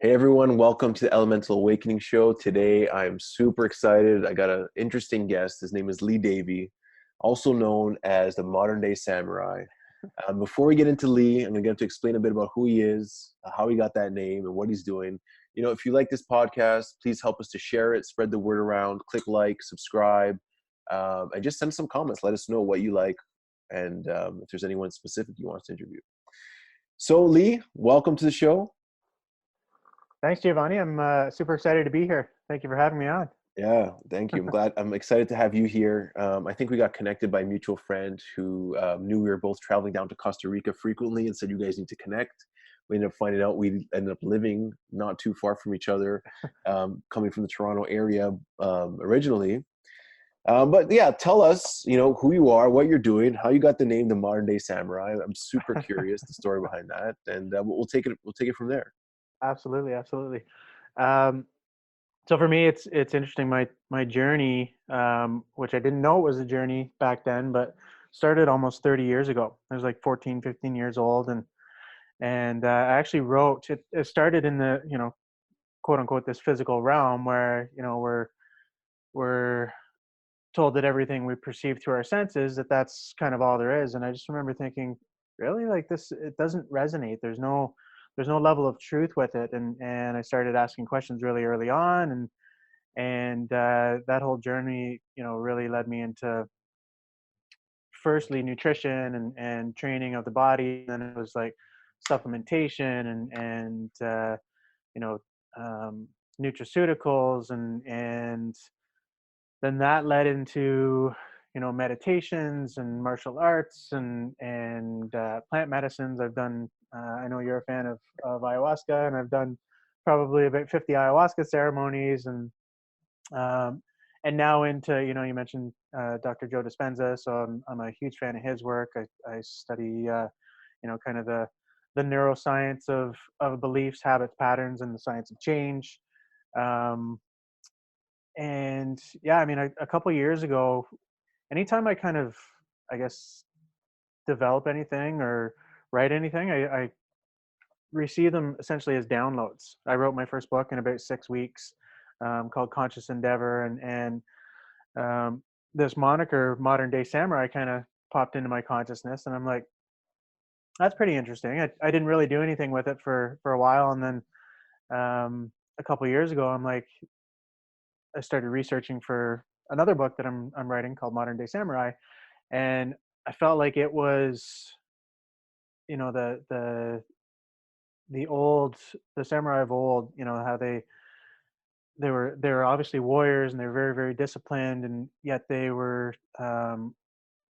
Hey everyone, welcome to the Elemental Awakening Show. Today I'm super excited. I got an interesting guest. His name is Davy, also known as the modern day samurai. Before we get into Lee, I'm going to get him to explain a bit about who he is, how he got that name, and what he's doing. You know, if you like this podcast, please help us to share it, spread the word around, click like, subscribe, and just send some comments. Let us know what you like and if there's anyone specific you want us to interview. So Lee, welcome to the show. Thanks, Giovanni. I'm super excited to be here. Thank you for having me on. Yeah, thank you. I'm excited to have you here. I think we got connected by a mutual friend who knew we were both traveling down to Costa Rica frequently and said, you guys need to connect. We ended up finding out we ended up living not too far from each other, coming from the Toronto area originally. But yeah, tell us, who you are, what you're doing, how you got the name, the Modern Day Samurai. I'm super curious, the story behind that. And we'll take it from there. Absolutely, absolutely. So for me, it's interesting. My journey, which I didn't know it was a journey back then, but started almost 30 years ago. I was like 14, 15 years old, and I actually wrote. It started in the quote unquote this physical realm where we're told that everything we perceive through our senses, that's kind of all there is. And I just remember thinking, really, like this, it doesn't resonate. There's no level of truth with it. And I started asking questions really early on, and that whole journey, really led me into firstly nutrition and training of the body. And then it was like supplementation and you know nutraceuticals, and then that led into meditations and martial arts and plant medicines. I've done I know you're a fan of ayahuasca, and I've done probably about 50 ayahuasca ceremonies, um, and now into you mentioned Dr. Joe Dispenza, so I'm a huge fan of his work. I study kind of the neuroscience of beliefs, habits, patterns, and the science of change. um, and yeah, I mean, a couple years ago, anytime I kind of, I guess, develop anything or write anything, I receive them essentially as downloads. I wrote my first book in about 6 weeks, called Conscious Endeavor, and this moniker, Modern Day Samurai, kind of popped into my consciousness, and I'm like, that's pretty interesting. I didn't really do anything with it for a while, and then a couple years ago, I'm like, I started researching for another book that I'm writing called Modern Day Samurai, and I felt like it was, the old, the samurai of old, how they were obviously warriors, and they were very, very disciplined, and yet they were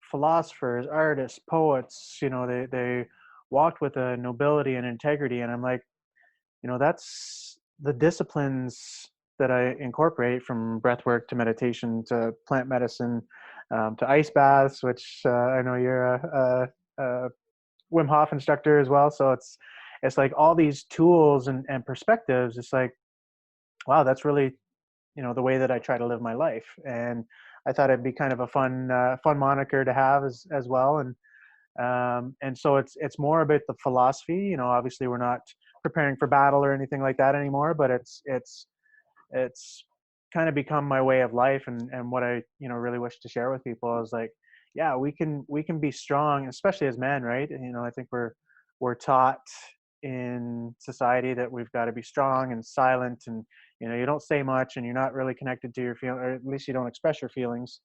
philosophers, artists, poets. They walked with a nobility and integrity, and I'm like, that's the disciplines that I incorporate, from breath work to meditation to plant medicine, to ice baths, which I know you're a Wim Hof instructor as well. So it's like all these tools and perspectives. It's like, wow, that's really, the way that I try to live my life. And I thought it'd be kind of a fun moniker to have as well. And so it's more about the philosophy. Obviously we're not preparing for battle or anything like that anymore, but it's kind of become my way of life, and what I really wish to share with people is like, yeah, we can be strong, especially as men, right? I think we're taught in society that we've got to be strong and silent, and you don't say much, and you're not really connected to your feelings, or at least you don't express your feelings.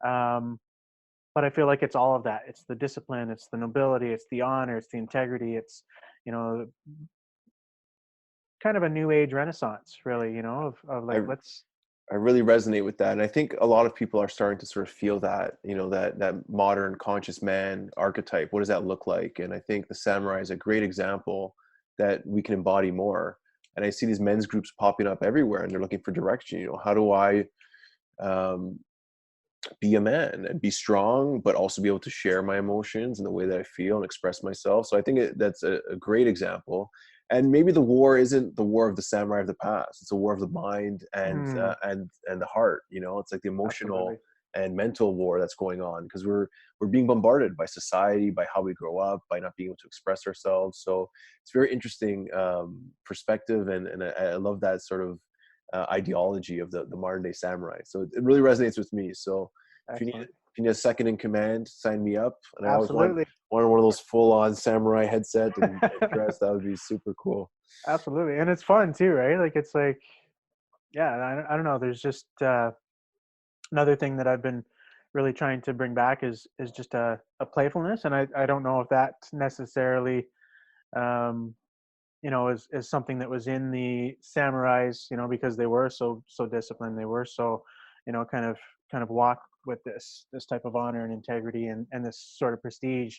um, but I feel like it's all of that. It's the discipline, it's the nobility, it's the honor, it's the integrity, it's you know kind of a new age renaissance, really, of I like, let's. I really resonate with that. And I think a lot of people are starting to sort of feel that, that modern conscious man archetype. What does that look like? And I think the samurai is a great example that we can embody more. And I see these men's groups popping up everywhere, and they're looking for direction. How do I um, be a man and be strong, but also be able to share my emotions and the way that I feel and express myself? So I think that's a great example. And maybe the war isn't the war of the samurai of the past. It's a war of the mind and Hmm, and the heart. It's like the emotional absolutely. and mental war that's going on, because we're being bombarded by society, by how we grow up, by not being able to express ourselves. So it's very interesting perspective, and I love that sort of ideology of the modern day samurai. So it really resonates with me. So if you need Excellent. if you need a second in command, sign me up. And I always Absolutely. wanted one of those full on samurai headset and dress. That would be super cool. Absolutely. And it's fun too, right? Like it's like, yeah, I don't know. There's just another thing that I've been really trying to bring back is just a playfulness. And I don't know if that necessarily um, is something that was in the samurais, because they were so disciplined. They were so, kind of walk with this type of honor and integrity and this sort of prestige.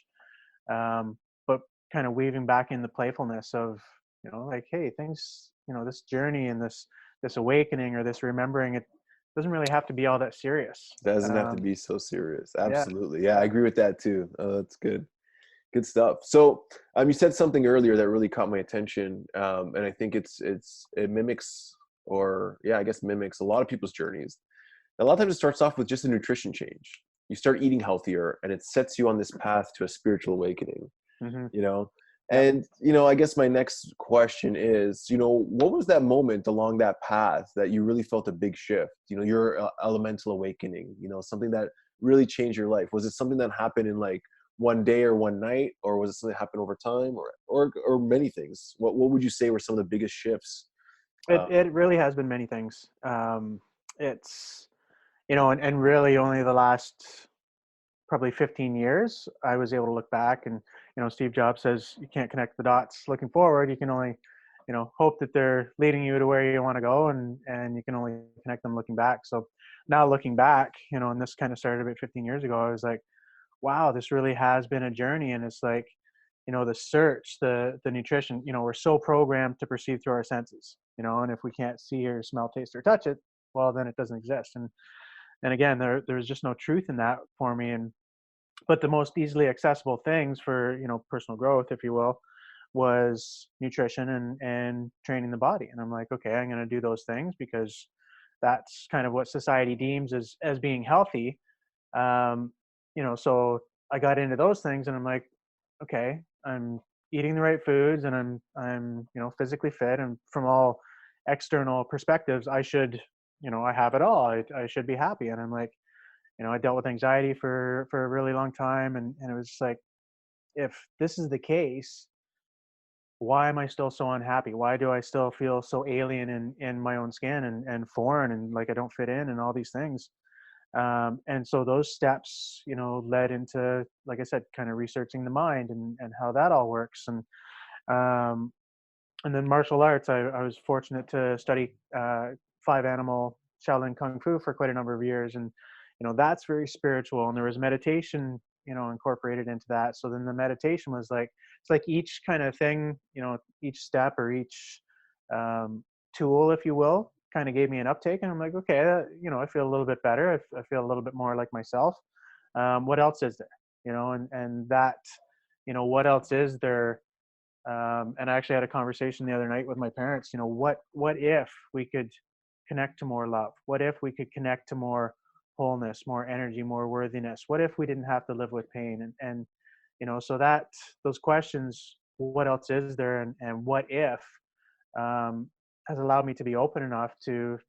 But kind of weaving back in the playfulness of, like, hey, things, this journey and this awakening or this remembering, it doesn't really have to be all that serious. Doesn't have to be so serious. Yeah, Absolutely. Yeah, I yeah. agree with that too. That's good. Good stuff. So, you said something earlier that really caught my attention, and I think it mimics, or yeah, I guess mimics a lot of people's journeys. A lot of times, it starts off with just a nutrition change. You start eating healthier, and it sets you on this path to a spiritual awakening. Hmm. You know, Yep. and I guess my next question is, what was that moment along that path that you really felt a big shift? Your elemental awakening. Something that really changed your life. Was it something that happened in like one day or one night, or was it something that happened over time, or many things? What would you say were some of the biggest shifts? It really has been many things. It's and really only the last probably 15 years I was able to look back, and Steve Jobs says you can't connect the dots looking forward. You can only hope that they're leading you to where you want to go, and you can only connect them looking back. So now looking back, and this kind of started about 15 years ago, I was like, wow, this really has been a journey. And it's like, the search, the nutrition, we're so programmed to perceive through our senses, and if we can't see or smell, taste, or touch it, well, then it doesn't exist. And again, there's just no truth in that for me. And but the most easily accessible things for personal growth, if you will, was nutrition and training the body. And I'm like, okay, I'm going to do those things because that's kind of what society deems as being healthy. um, so I got into those things, and I'm like, okay, I'm eating the right foods, and I'm physically fit, and from all external perspectives, I should, I have it all. I should be happy. And I'm like, I dealt with anxiety for a really long time, and it was just like, if this is the case, why am I still so unhappy? Why do I still feel so alien in my own skin, and foreign, and like I don't fit in, and all these things? And so those steps, led into, like I said, kind of researching the mind and how that all works. Um, and then martial arts. I was fortunate to study five animal Shaolin Kung Fu for quite a number of years, and that's very spiritual. And there was meditation, incorporated into that. So then the meditation was like, it's like each kind of thing, each step or each um, tool, if you will, kind of gave me an uptake, and I'm like, okay, I feel a little bit better. I feel a little bit more like myself. What else is there? And that, what else is there? And I actually had a conversation the other night with my parents. What if we could connect to more love? What if we could connect to more wholeness, more energy, more worthiness? What if we didn't have to live with pain? And so that those questions, what else is there, and what if, has allowed me to be open enough to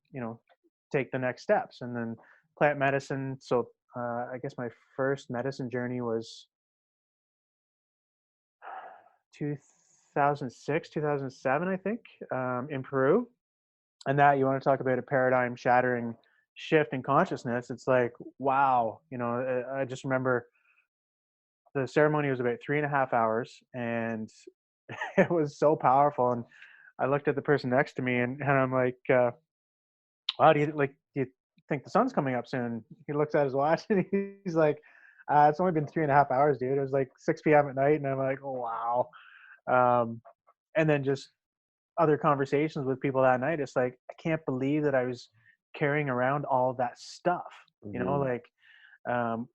take the next steps. And then plant medicine. So I guess my first medicine journey was 2006, 2007, I think, in Peru. And that, you want to talk about a paradigm shattering shift in consciousness. It's like, wow, I just remember the ceremony was about 3.5 hours, and it was so powerful. And I looked at the person next to me, and I'm like, wow, do you think the sun's coming up soon? He looks at his watch, and he's like, it's only been 3.5 hours, dude. It was like 6 p.m. at night. And I'm like, oh, wow. Um, and then just other conversations with people that night, it's like, I can't believe that I was carrying around all of that stuff, Mhm. like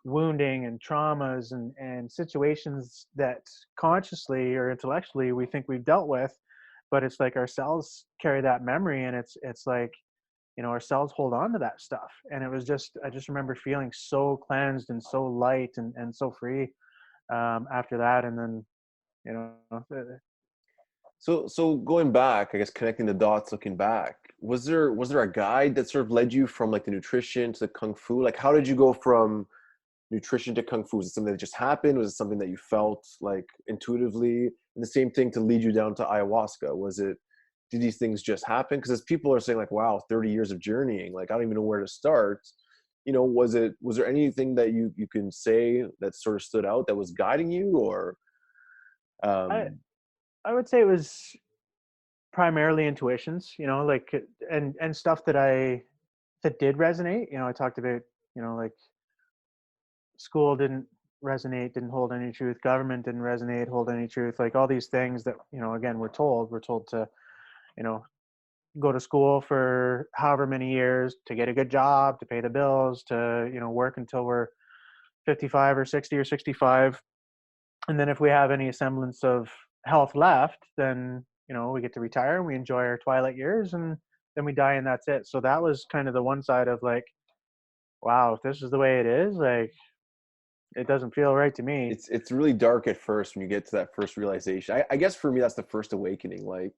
wounding and traumas and situations that consciously or intellectually we think we've dealt with, but it's like our cells carry that memory. And it's like, our cells hold on to that stuff. And it was just, I just remember feeling so cleansed and so light and so free after that. And then, you know, So going back, I guess connecting the dots, looking back, was there a guide that sort of led you from like the nutrition to the kung fu? Like, how did you go from nutrition to kung fu? Was it something that just happened? Was it something that you felt like intuitively? And the same thing to lead you down to ayahuasca. Did these things just happen? Because as people are saying, like, wow, 30 years of journeying, like I don't even know where to start. Was there anything that you can say that sort of stood out that was guiding you, or I, um I would say it was primarily intuitions, like, and stuff that did resonate. I talked about, like, school didn't resonate, didn't hold any truth, government didn't resonate, hold any truth, like all these things that, again, we're told to, you know go to school for however many years to get a good job, to pay the bills, to, work until we're 55 or 60 or 65. And then if we have any semblance of health left, then, we get to retire and we enjoy our twilight years, and then we die and that's it. So that was kind of the one side of, like, wow, if this is the way it is, like, it doesn't feel right to me. it's really dark at first when you get to that first realization. I guess for me that's the first awakening. Like,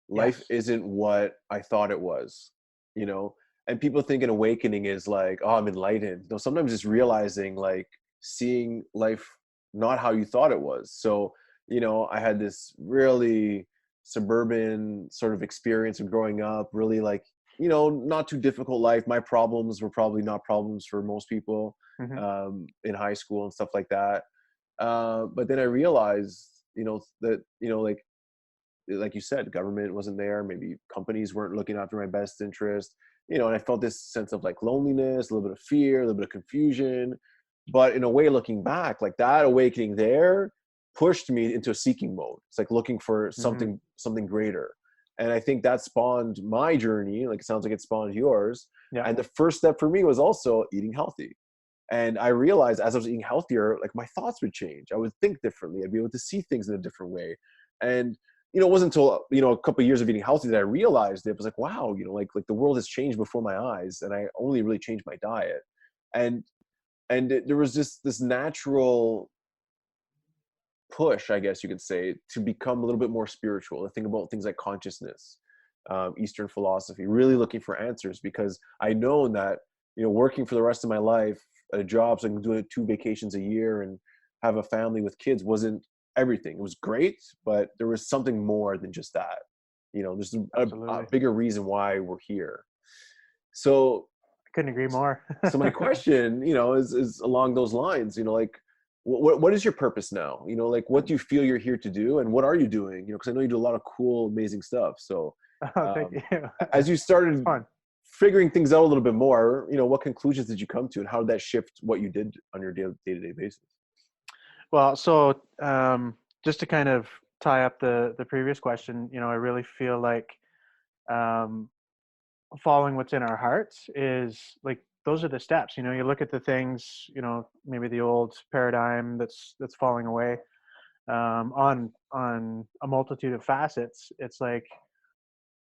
life Yes. isn't what I thought it was, you know? And people think an awakening is like, oh, I'm enlightened. No, sometimes it's realizing, like, seeing life not how you thought it was. So, I had this really suburban sort of experience of growing up, really, like, not too difficult life. My problems were probably not problems for most people Hmm. in high school and stuff like that. But then I realized, that, like you said, government wasn't there. Maybe companies weren't looking after my best interest, and I felt this sense of like loneliness, a little bit of fear, a little bit of confusion. But in a way, looking back, like that awakening there pushed me into a seeking mode. It's like looking for Hmm. something greater. And I think that spawned my journey. Like, it sounds like it spawned yours. Yeah. And the first step for me was also eating healthy. And I realized as I was eating healthier, like my thoughts would change. I would think differently. I'd be able to see things in a different way. And it wasn't until a couple of years of eating healthy that I realized it. It was like, wow, like the world has changed before my eyes, and I only really changed my diet. And there was just this natural push, I guess you could say, to become a little bit more spiritual, to think about things like consciousness, Eastern philosophy, really looking for answers, because I know that, working for the rest of my life at a job so I can do 2 vacations a year and have a family with kids wasn't everything. It was great, but there was something more than just that. There's a Absolutely. bigger reason why we're here. So I couldn't agree more. so my question, is along those lines. Like, what is your purpose now? Like, what do you feel you're here to do, and what are you doing? Because I know you do a lot of cool, amazing stuff. So, Oh, thank um, you. as you It's started fun. figuring things out a little bit more, what conclusions did you come to, and how did that shift what you did on your day-to-day basis? Well, so just to kind of tie up the previous question, I really feel like um, following what's in our hearts is, like, those are the steps. You look at the things, maybe the old paradigm that's falling away on a multitude of facets. It's like,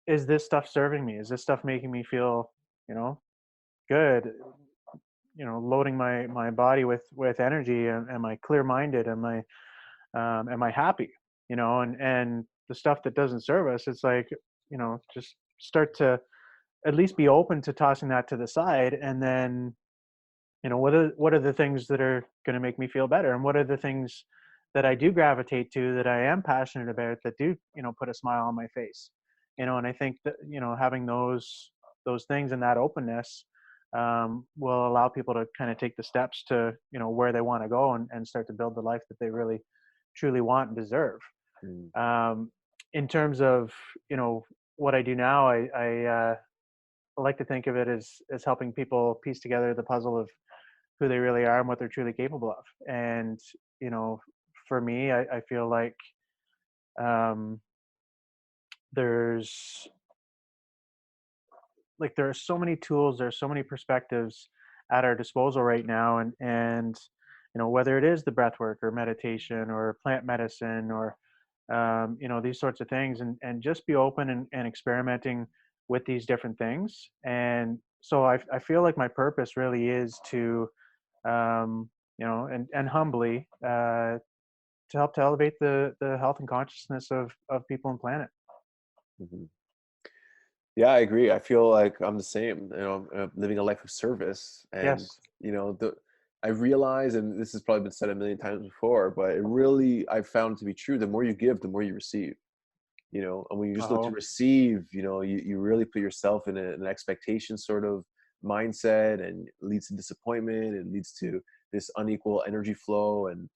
is this stuff serving me? Is this stuff making me feel, you know, good? Loading my body with energy? Am I clear minded? Am I happy? And the stuff that doesn't serve us, it's like, just start to at least be open to tossing that to the side. And then, what are the things that are going to make me feel better, and what are the things that I do gravitate to, that I am passionate about, that do, put a smile on my face. And I think that, having those things and that openness will allow people to kind of take the steps to, where they want to go, and start to build the life that they really truly want and deserve. Mm. um, in terms of, what I do now, I like to think of it as helping people piece together the puzzle of who they really are and what they're truly capable of. And, you know, for me, I feel um, there's there are so many tools, there are so many perspectives at our disposal right now. And whether it is the breath work or meditation or plant medicine or these sorts of things, and just be open and experimenting with these different things. And so I feel like my purpose really is to, and humbly, to help to elevate the health and consciousness of people and planet. Mhm. Yeah, I agree. I feel like I'm the same, living a life of service. And, Yes. you know, the I realize, and this has probably been said a million times before, but it really, I've found to be true. The more you give, the more you receive, and when you just look to Oh, receive, you really put yourself in an expectation sort of mindset, and it leads to disappointment. It leads to this unequal energy flow. And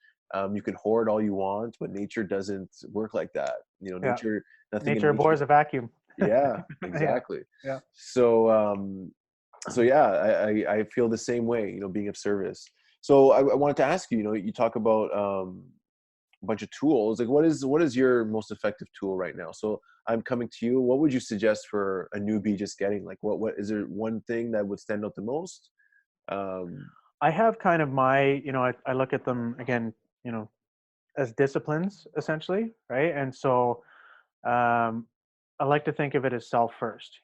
you can hoard all you want, but nature doesn't work like that. yeah. Nature, nothing in Nature nature. abhors a vacuum. Yeah, Yeah. exactly. Yeah. So, yeah, I feel the same way, being of service. So I wanted to ask you, you talk about a bunch of tools. Like, what is your most effective tool right now? So I'm coming to you. What would you suggest for a newbie just getting, like, what is there one thing that would stand out the most? Um, I have kind of I look at them again, you know, as disciplines essentially, right? And so um, I like to think of it as self first.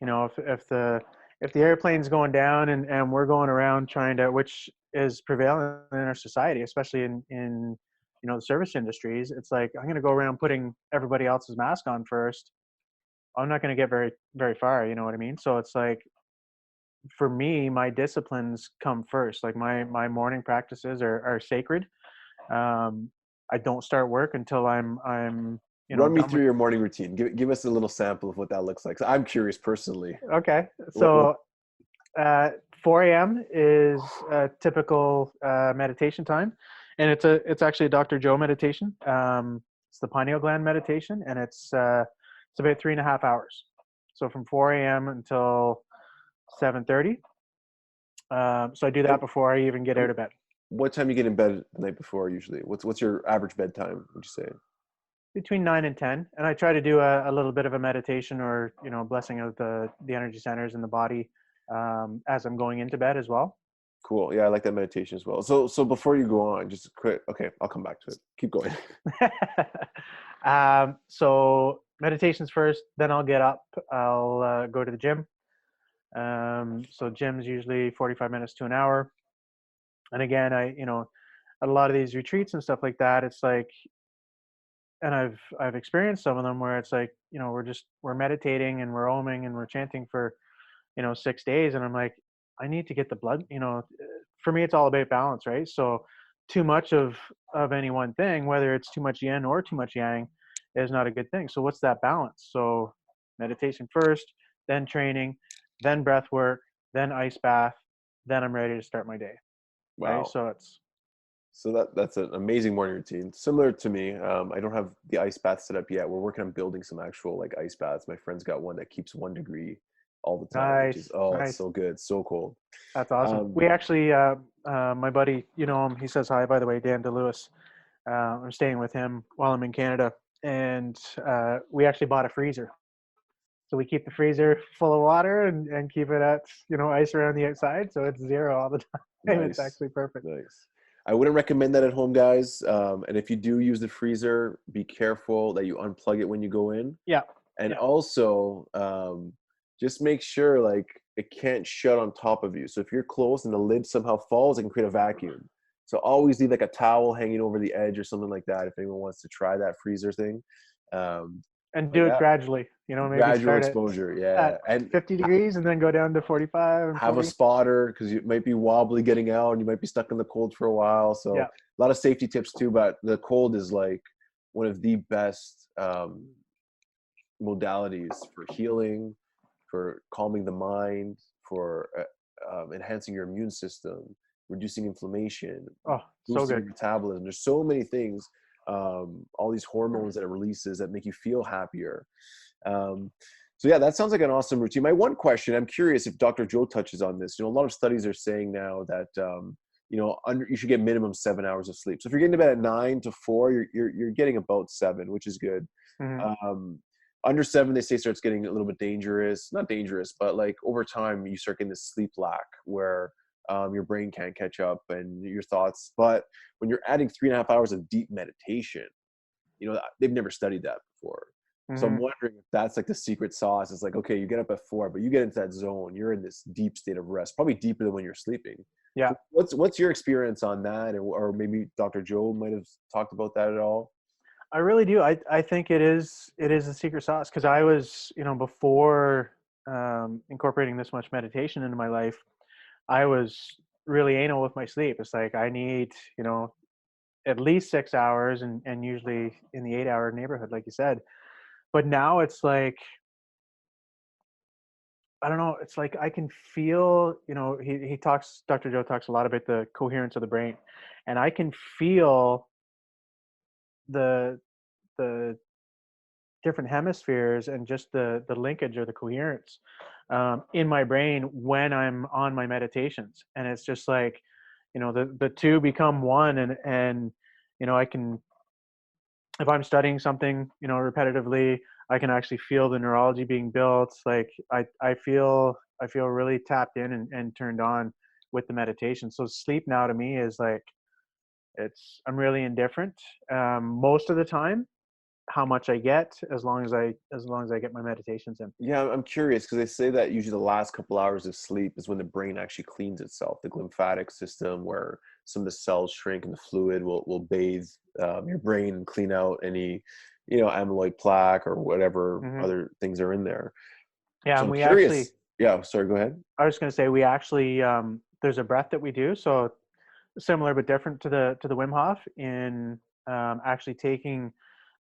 If the airplane's going down and we're going around trying to, which is prevalent in our society, especially in the service industries, it's like I'm going to go around putting everybody else's mask on first. I'm not going to get very very far. You know what I mean? So it's like for me, my disciplines come first. Like my morning practices are sacred. Um, I don't start work until I'm Run me done through with. your morning routine. Give us a little sample of what that looks like. So I'm curious personally. Okay, What? so 4 a.m. is a typical meditation time, and it's actually a Dr. Joe meditation. It's the pineal gland meditation, and it's about 3.5 hours. So from 4 a.m. until 7:30. So I do And, that before I even get and out of bed. what time you get in bed the night before usually? What's your average bedtime, would you say? Between 9 and 10, and I try to do a little bit of a meditation or blessing of the energy centers in the body as I'm going into bed as well. Cool. Yeah, I like that meditation as well. So before you go on, just quick. Okay, I'll come back to it. Keep going. So meditations first, then I'll get up. I'll go to the gym. So gym's usually 45 minutes to an hour. And again, at a lot of these retreats and stuff like that, it's like, and I've experienced some of them where it's like, we're meditating and we're oming and we're chanting for 6 days, and I'm like, I need to get the blood. For me, it's all about balance, right? So too much of any one thing, whether it's too much yin or too much yang, is not a good thing. So what's that balance? So meditation first, then training, then breath work, then ice bath, then I'm ready to start my day, right? Wow. So it's So that's an amazing morning routine. Similar to me, I don't have the ice bath set up yet. We're working on building some actual like ice baths. My friend's got one that keeps 1 degree all the time, which is, nice, oh, it's nice. so good, so cold. That's awesome. Um, We actually, my buddy, he says hi, by the way, Dan DeLewis. I'm staying with him while I'm in Canada, and we actually bought a freezer. So we keep the freezer full of water and keep it at ice around the outside, so it's zero all the time. It's nice, actually perfect. nice. I wouldn't recommend that at home, guys. And if you do use the freezer, be careful that you unplug it when you go in. Yeah, And yeah. also, just make sure like it can't shut on top of you. So if you're close and the lid somehow falls, it can create a vacuum. So always leave like a towel hanging over the edge or something like that if anyone wants to try that freezer thing. Um, And but do it yeah, gradually. Maybe gradual start at exposure. Yeah, at and 50 degrees and then go down to 45 and have a 40. spotter because you might be wobbly getting out and you might be stuck in the cold for a while. So Yeah. a lot of safety tips too. But the cold is like one of the best modalities for healing, for calming the mind, for enhancing your immune system, reducing inflammation, Oh, so boosting good. your metabolism. There's so many things, all these hormones that it releases that make you feel happier. Um, so yeah, that sounds like an awesome routine. My one question, I'm curious if Dr. Joe touches on this. A lot of studies are saying now that you should get minimum 7 hours of sleep. So if you're getting to bed at 9 to 4, you're getting about 7, which is good. Hmm. Um, Under 7, they say starts getting a little bit dangerous. Not dangerous, but like over time, you start getting this sleep lack where your brain can't catch up and your thoughts. But when you're adding 3.5 hours of deep meditation, they've never studied that before. So I'm Hmm. wondering if that's like the secret sauce. It's like, okay, you get up at 4, but you get into that zone. You're in this deep state of rest, probably deeper than when you're sleeping. Yeah. So what's your experience on that? Or maybe Dr. Joe might have talked about that at all. I really do. I think it is the secret sauce because I was, before incorporating this much meditation into my life, I was really anal with my sleep. It's like I need, at least 6 hours and usually in the 8 hour neighborhood, like you said. But now it's like, I don't know, it's like I can feel, Dr. Joe talks a lot about the coherence of the brain, and I can feel the the different hemispheres and just the linkage or the coherence in my brain when I'm on my meditations. And it's just like, the two become one, and I can, if I'm studying something, repetitively, I can actually feel the neurology being built. Like I feel really tapped in and turned on with the meditation. So sleep now to me is like, I'm really indifferent most of the time how much I get, as long as I get my meditations in. Yeah, I'm curious because they say that usually the last couple hours of sleep is when the brain actually cleans itself, the lymphatic system, where some of the cells shrink and the fluid will bathe your brain and clean out any, amyloid plaque or whatever Hmm. other things are in there. Yeah, So and I'm we curious. actually, Yeah, sorry, go ahead. I was going to say, we actually, there's a breath that we do, so similar but different to the Wim Hof in actually taking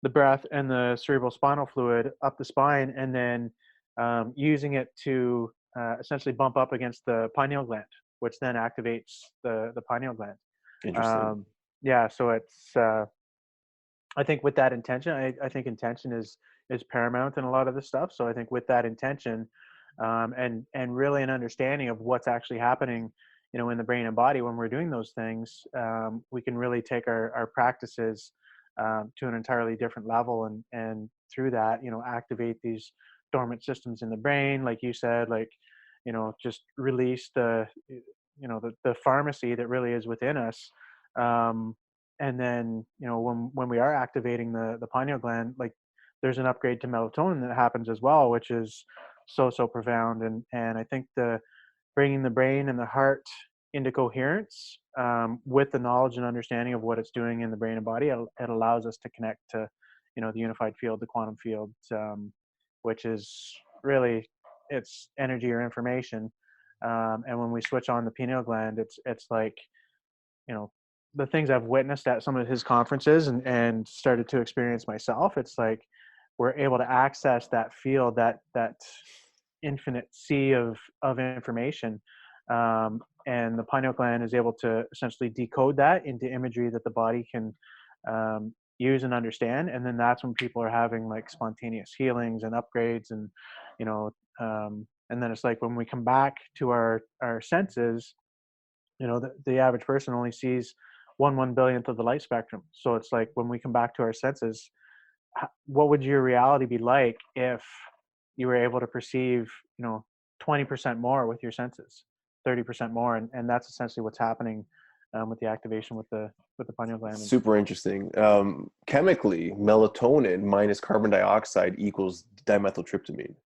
the breath and the cerebral spinal fluid up the spine, and then using it to essentially bump up against the pineal gland, which then activates the pineal gland. Interesting. Um, yeah, so it's I think with that intention, I think intention is paramount in a lot of this stuff. So I think with that intention, and really an understanding of what's actually happening, in the brain and body when we're doing those things, we can really take our practices to an entirely different level, and through that, activate these dormant systems in the brain, like you said, like, just release the pharmacy that really is within us. Um, and then, when we are activating the pineal gland, like, there's an upgrade to melatonin that happens as well, which is so profound. And I think the bringing the brain and the heart into coherence, with the knowledge and understanding of what it's doing in the brain and body, it allows us to connect to, the unified field, the quantum field, which is really, it's energy or information. And when we switch on the pineal gland, it's like, you know the things I've witnessed at some of his conferences and started to experience myself. It's like we're able to access that field, that infinite sea of information, and the pineal gland is able to essentially decode that into imagery that the body can use and understand. And then that's when people are having like spontaneous healings and upgrades, and you know and then it's like when we come back to our senses, the average person only sees one billionth of the light spectrum. So it's like when we come back to our senses, what would your reality be like if you were able to perceive, 20% more with your senses, 30% more, and that's essentially what's happening with the activation with the pineal gland. And Super interesting. Chemically, melatonin minus carbon dioxide equals dimethyltryptamine.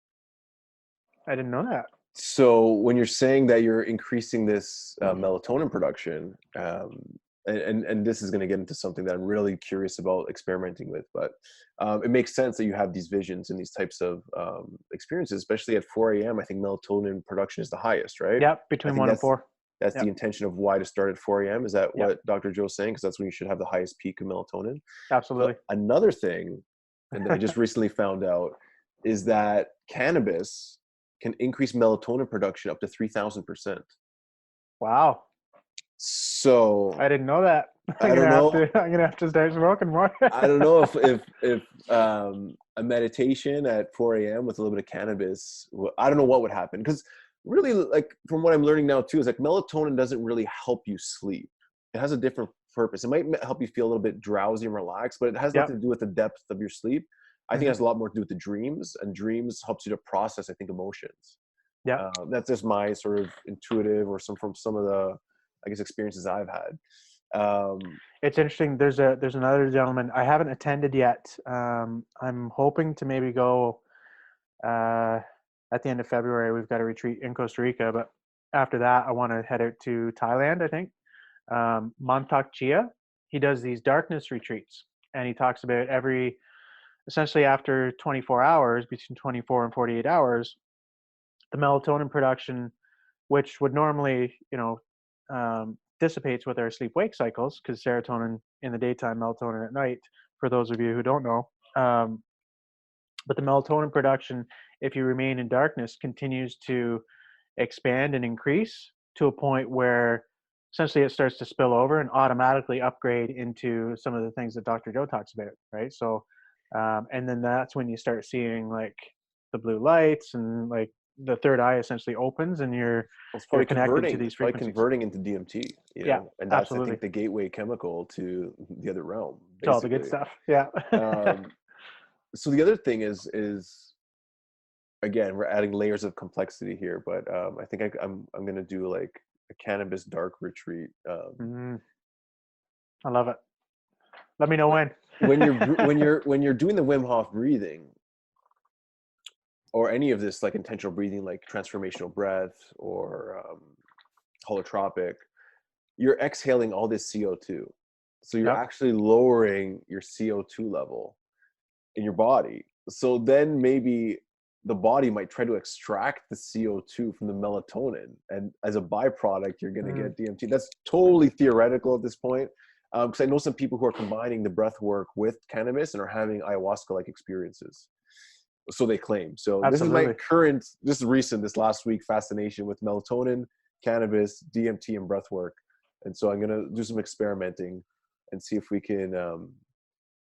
I didn't know that. So when you're saying that you're increasing this melatonin production, and this is going to get into something that I'm really curious about experimenting with, but it makes sense that you have these visions and these types of experiences, especially at 4 a.m. I think melatonin production is the highest, right? Yep, I between think 1 and that's 4. that's the Yep. intention of why to start at 4 a.m. Is that Yep. what Dr. Joe's saying? Because that's when you should have the highest peak of melatonin. But Absolutely. another thing, and that I just recently found out, is that cannabis can increase melatonin production up to 3,000%. Wow, So I didn't know that. I don't know. I'm gonna have to start smoking more. I don't know if a meditation at 4 a.m. with a little bit of cannabis, I don't know what would happen. Because really, like from what I'm learning now too, is like melatonin doesn't really help you sleep. It has a different purpose. It might help you feel a little bit drowsy and relaxed, but it has Yep. nothing to do with the depth of your sleep. I think it Hmm. has a lot more to do with the dreams, and dreams helps you to process, I think, emotions. Yep. That's just my sort of intuitive or from some of the, I guess, experiences I've had. It's interesting. There's another gentleman I haven't attended yet. I'm hoping to maybe go uh, at the end of February. We've got a retreat in Costa Rica, but after that, I want to head out to Thailand, I think. Mantak Chia, he does these darkness retreats, and he talks about essentially after 24 hours, between 24 and 48 hours, the melatonin production, which would normally, dissipates with our sleep-wake cycles, because serotonin in the daytime, melatonin at night, for those of you who don't know. But the melatonin production, if you remain in darkness, continues to expand and increase to a point where essentially it starts to spill over and automatically upgrade into some of the things that Dr. Joe talks about, right? So, and then that's when you start seeing like the blue lights, and like the third eye essentially opens, and Well, it's you're probably connected to converting. these It's probably frequencies. converting into DMT, Yeah, and that's, I absolutely. think, the gateway chemical to the other realm, To all the good basically. stuff. Yeah. Um, so the other thing is again, we're adding layers of complexity here, but I think I'm gonna do like a cannabis dark retreat. Mm, I love it. Let me know When when. when you're doing the Wim Hof breathing, or any of this like intentional breathing, like transformational breath or holotropic, you're exhaling all this CO2. So you're Yep. actually lowering your CO2 level in your body. So then maybe the body might try to extract the CO2 from the melatonin, and as a byproduct, you're going to Mm, get DMT. That's totally theoretical at this point, because I know some people who are combining the breath work with cannabis and are having ayahuasca-like experiences. So they claim. So this is my absolutely. current, this is recent, this last week fascination with melatonin, cannabis, DMT, and breath work. And so I'm going to do some experimenting and see if we can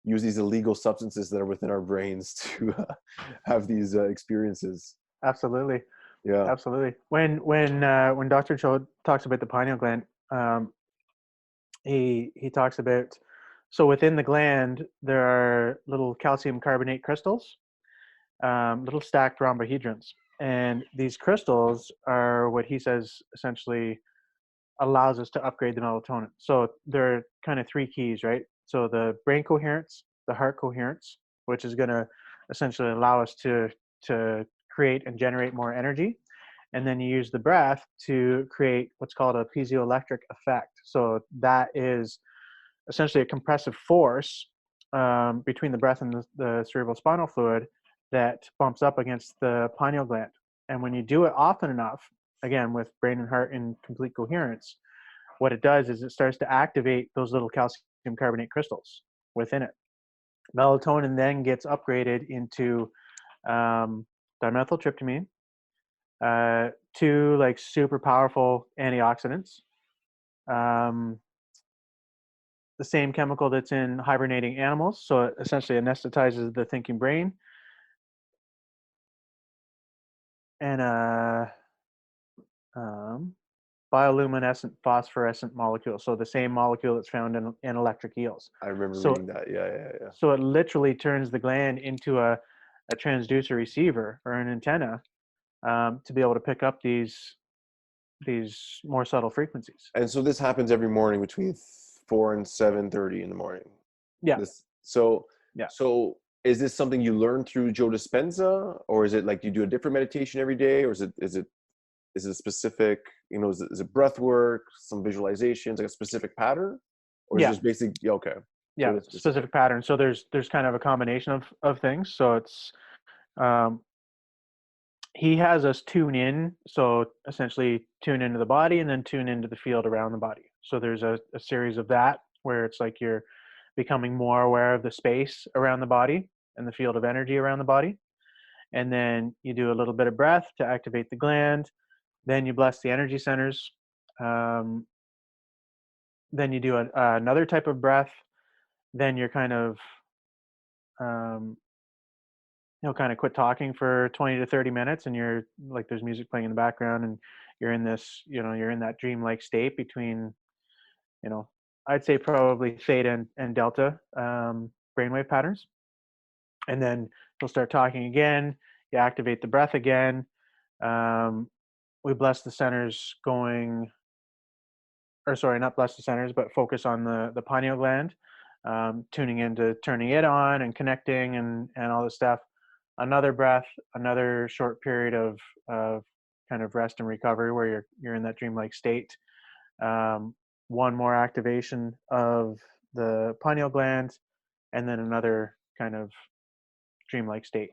use these illegal substances that are within our brains to have these experiences. Absolutely. Yeah, Absolutely. When Dr. Cho talks about the pineal gland, um, he talks about, so within the gland there are little calcium carbonate crystals, little stacked rhombohedrons, and these crystals are what he says essentially allows us to upgrade the melatonin. So there are kind of three keys, right? So the brain coherence, the heart coherence, which is going to essentially allow us to create and generate more energy, and then you use the breath to create what's called a piezoelectric effect. So that is essentially a compressive force between the breath and the cerebral spinal fluid that bumps up against the pineal gland. And when you do it often enough, again with brain and heart in complete coherence, what it does is it starts to activate those little calcium carbonate crystals within it. Melatonin then gets upgraded into um, dimethyltryptamine, two like super powerful antioxidants, um, the same chemical that's in hibernating animals. So it essentially anesthetizes the thinking brain, and a um, bioluminescent phosphorescent molecule. So the same molecule that's found in electric eels. I remember So reading that. Yeah, yeah, yeah. so it literally turns the gland into a transducer receiver or an antenna, to be able to pick up these more subtle frequencies. And so this happens every morning between 4 and 7:30 in the morning. Yeah, This so yeah. so is this something you learn through Joe Dispenza, or is it like you do a different meditation every day, or is it specific? Is it breath work, some visualizations, like a specific pattern, or is it Yeah, just basic? Yeah, okay, so yeah, it is specific. specific pattern. So there's kind of a combination of things. So it's um, he has us tune in. So essentially tune into the body and then tune into the field around the body. So there's a series of that where it's like you're becoming more aware of the space around the body and the field of energy around the body. And then you do a little bit of breath to activate the gland. Then you bless the energy centers. Um, then you do another type of breath. Then you're kind of um, kind of quit talking for 20 to 30 minutes, and you're like there's music playing in the background, and you're in this, you're in that dreamlike state between, you know I'd say probably theta and delta brainwave patterns. And then you'll start talking again. You activate the breath again. um, we bless the centers going, or sorry, not bless the centers, but focus on the pineal gland, tuning into turning it on and connecting and all this stuff. Another breath, another short period of kind of rest and recovery where you're in that dreamlike state. Um, one more activation of the pineal gland, and then another kind of dreamlike state.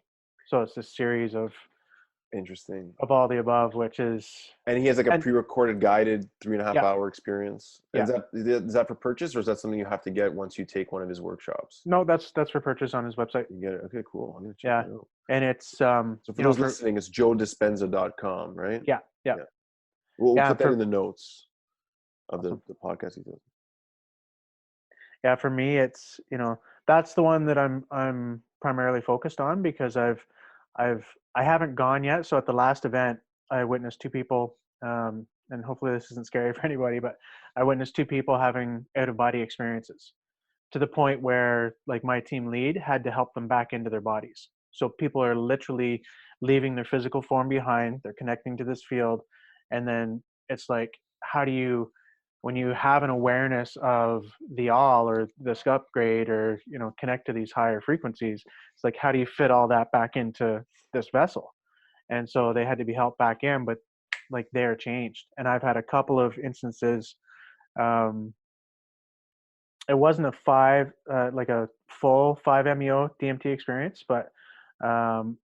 So it's a series Interesting. of all the above, which is, And he has like a and pre-recorded guided 3.5 yeah, hour experience. And yeah. is that for purchase, or is that something you have to get once you take one of his workshops? No, that's for purchase on his website. You get it. Okay, cool. I'm gonna check Yeah, that out. and it's So for you know, those for listening, it's joedispenza.com, right? yeah, yeah, Yeah. We'll yeah, put that in for the notes of awesome. the podcast details. Yeah, for me, it's, that's the one that I'm primarily focused on because I've I haven't gone yet. So at the last event, I witnessed two people, and hopefully this isn't scary for anybody, but I witnessed two people having out of body experiences to the point where like my team lead had to help them back into their bodies. So people are literally leaving their physical form behind. They're connecting to this field, and then it's like, how do you, when you have an awareness of the all or this upgrade or connect to these higher frequencies, it's like, how do you fit all that back into this vessel? And so they had to be helped back in, but like they're changed. And I've had a couple of instances. um, it wasn't a like a full 5-MeO DMT experience, but um,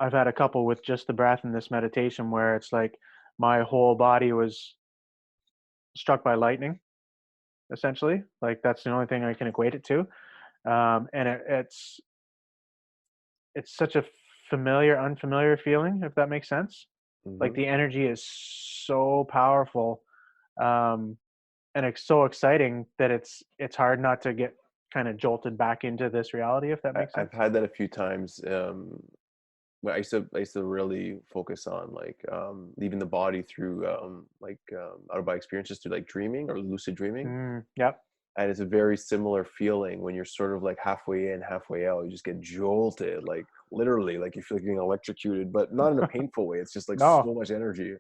I've had a couple with just the breath and this meditation where it's like my whole body was struck by lightning, essentially. Like that's the only thing I can equate it to. And it's such a familiar, unfamiliar feeling, if that makes sense. Like Hmm. the energy is so powerful, um, and it's so exciting that it's hard not to get kind of jolted back into this reality, if that makes I've sense. had that a few times. But I used to really focus on like leaving the body through out of body experiences through like dreaming or lucid dreaming. Yep. And it's a very similar feeling when you're sort of like halfway in, halfway out. You just get jolted, like literally, like you feel like getting electrocuted, but not in a painful way. It's just like No, so much energy.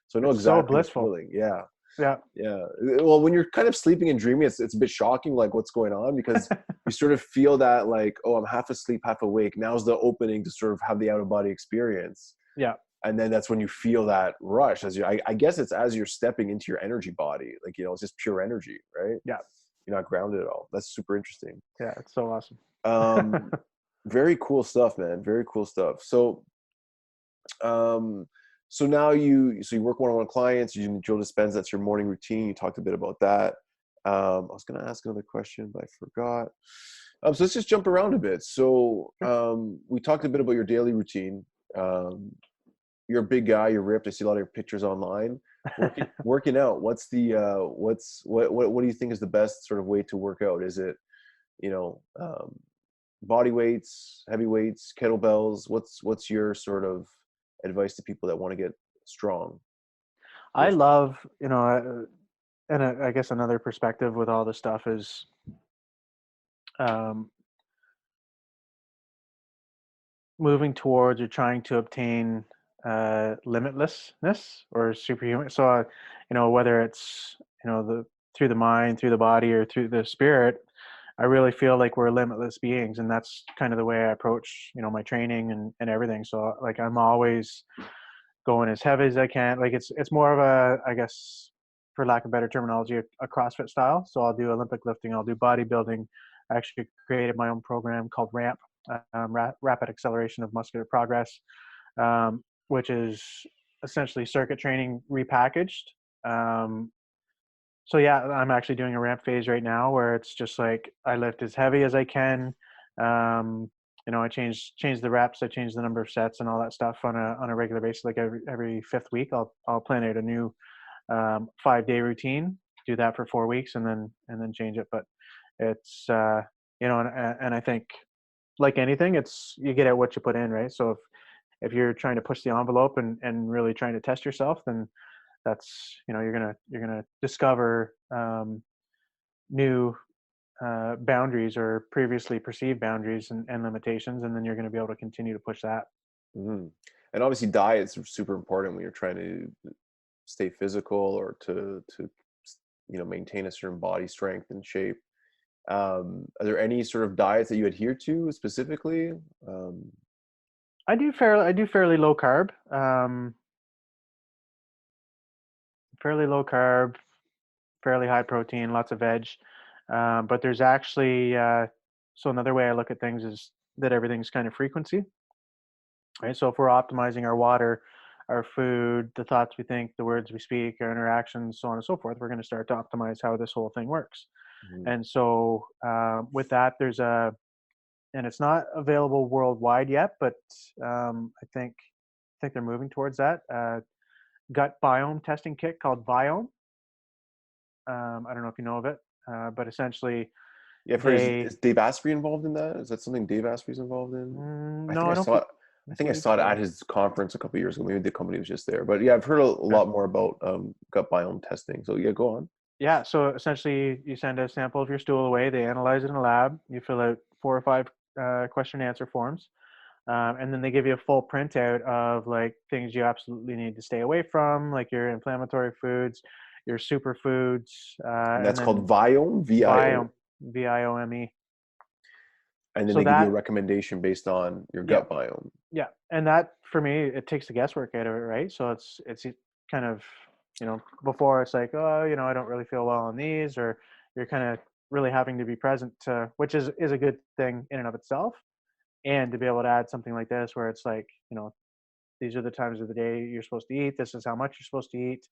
So I know it's so exactly the blissful. feeling. Yeah. Yeah. Yeah. Well, when you're kind of sleeping and dreaming, it's a bit shocking, like what's going on, because you sort of feel that like, oh, I'm half asleep, half awake. Now's the opening to sort of have the out of body experience. Yeah. And then that's when you feel that rush as I guess it's as you're stepping into your energy body, like, it's just pure energy, right? Yeah. You're not grounded at all. That's super interesting. Yeah. It's so awesome. Um, very cool stuff, man. Very cool stuff. Um, so now you work one-on-one clients, you're using Joe Dispenza, that's your morning routine. You talked a bit about that. I was going to ask another question, but I forgot. So let's just jump around a bit. So Sure. we talked a bit about your daily routine. Um, you're a big guy, you're ripped. I see a lot of your pictures online. Working out. What do you think is the best sort of way to work out? Is it, you know, um, body weights, heavy weights, kettlebells? What's your sort of advice to people that want to get strong? I love, and I guess another perspective with all this stuff is, um, moving towards or trying to obtain limitlessness or superhuman. So, whether it's, the through the mind, through the body, or through the spirit, I really feel like we're limitless beings, and that's kind of the way I approach, my training and everything. So, like, I'm always going as heavy as I can. Like, it's more of a, I guess, for lack of better terminology, a CrossFit style. So I'll do Olympic lifting, I'll do bodybuilding. I actually created my own program called RAMP, Rapid Acceleration of Muscular Progress, which is essentially circuit training repackaged. Um, so yeah, I'm actually doing a ramp phase right now where it's just like I lift as heavy as I can. Um, I change the reps, I change the number of sets and all that stuff on a regular basis. Like every fifth week, I'll plan out a new 5-day routine. Do that for 4 weeks and then change it. But it's and I think, like anything, it's you get at what you put in, right? So if you're trying to push the envelope and really trying to test yourself, then that's, you're gonna discover new boundaries or previously perceived boundaries and limitations, and then you're going to be able to continue to push that. Hmm. And obviously diet's super important when you're trying to stay physical or to maintain a certain body strength and shape. Are there any sort of diets that you adhere to specifically? Um, I do fairly low carb. Fairly low carb, fairly high protein, lots of veg. But there's actually so another way I look at things is that everything's kind of frequency, right? So if we're optimizing our water, our food, the thoughts we think, the words we speak, our interactions, so on and so forth, we're going to start to optimize how this whole thing works. mhm. And so with that, there's a and it's not available worldwide yet, but I think they're moving towards that gut biome testing kit called Biome. I don't know if you know of it, but essentially Yeah, for they is Dave Asprey involved in that? Is that something Dave Asprey's involved in? I no, think I saw it. I don't think I believe saw it at so. his conference a couple years ago. Maybe the company was just there, but yeah, I've heard a Okay. lot more about gut biome testing. So yeah, go on. Yeah, so essentially you send a sample of your stool away, they analyze it in a lab, you fill out 4 or 5 question answer forms, and then they give you a full printout of like things you absolutely need to stay away from, like your inflammatory foods, your superfoods, And and that's called then Viome, Biome, VIO, Viome. and then So they give you a that, recommendation based on your yeah, gut biome. yeah, and that for me, it takes the guesswork out of it, right? So it's kind of, before it's like, oh, I don't really feel well on these, or you're kind of really having to be present to, which is a good thing in and of itself, and to be able to add something like this where it's like, these are the times of the day you're supposed to eat. This is how much you're supposed to eat,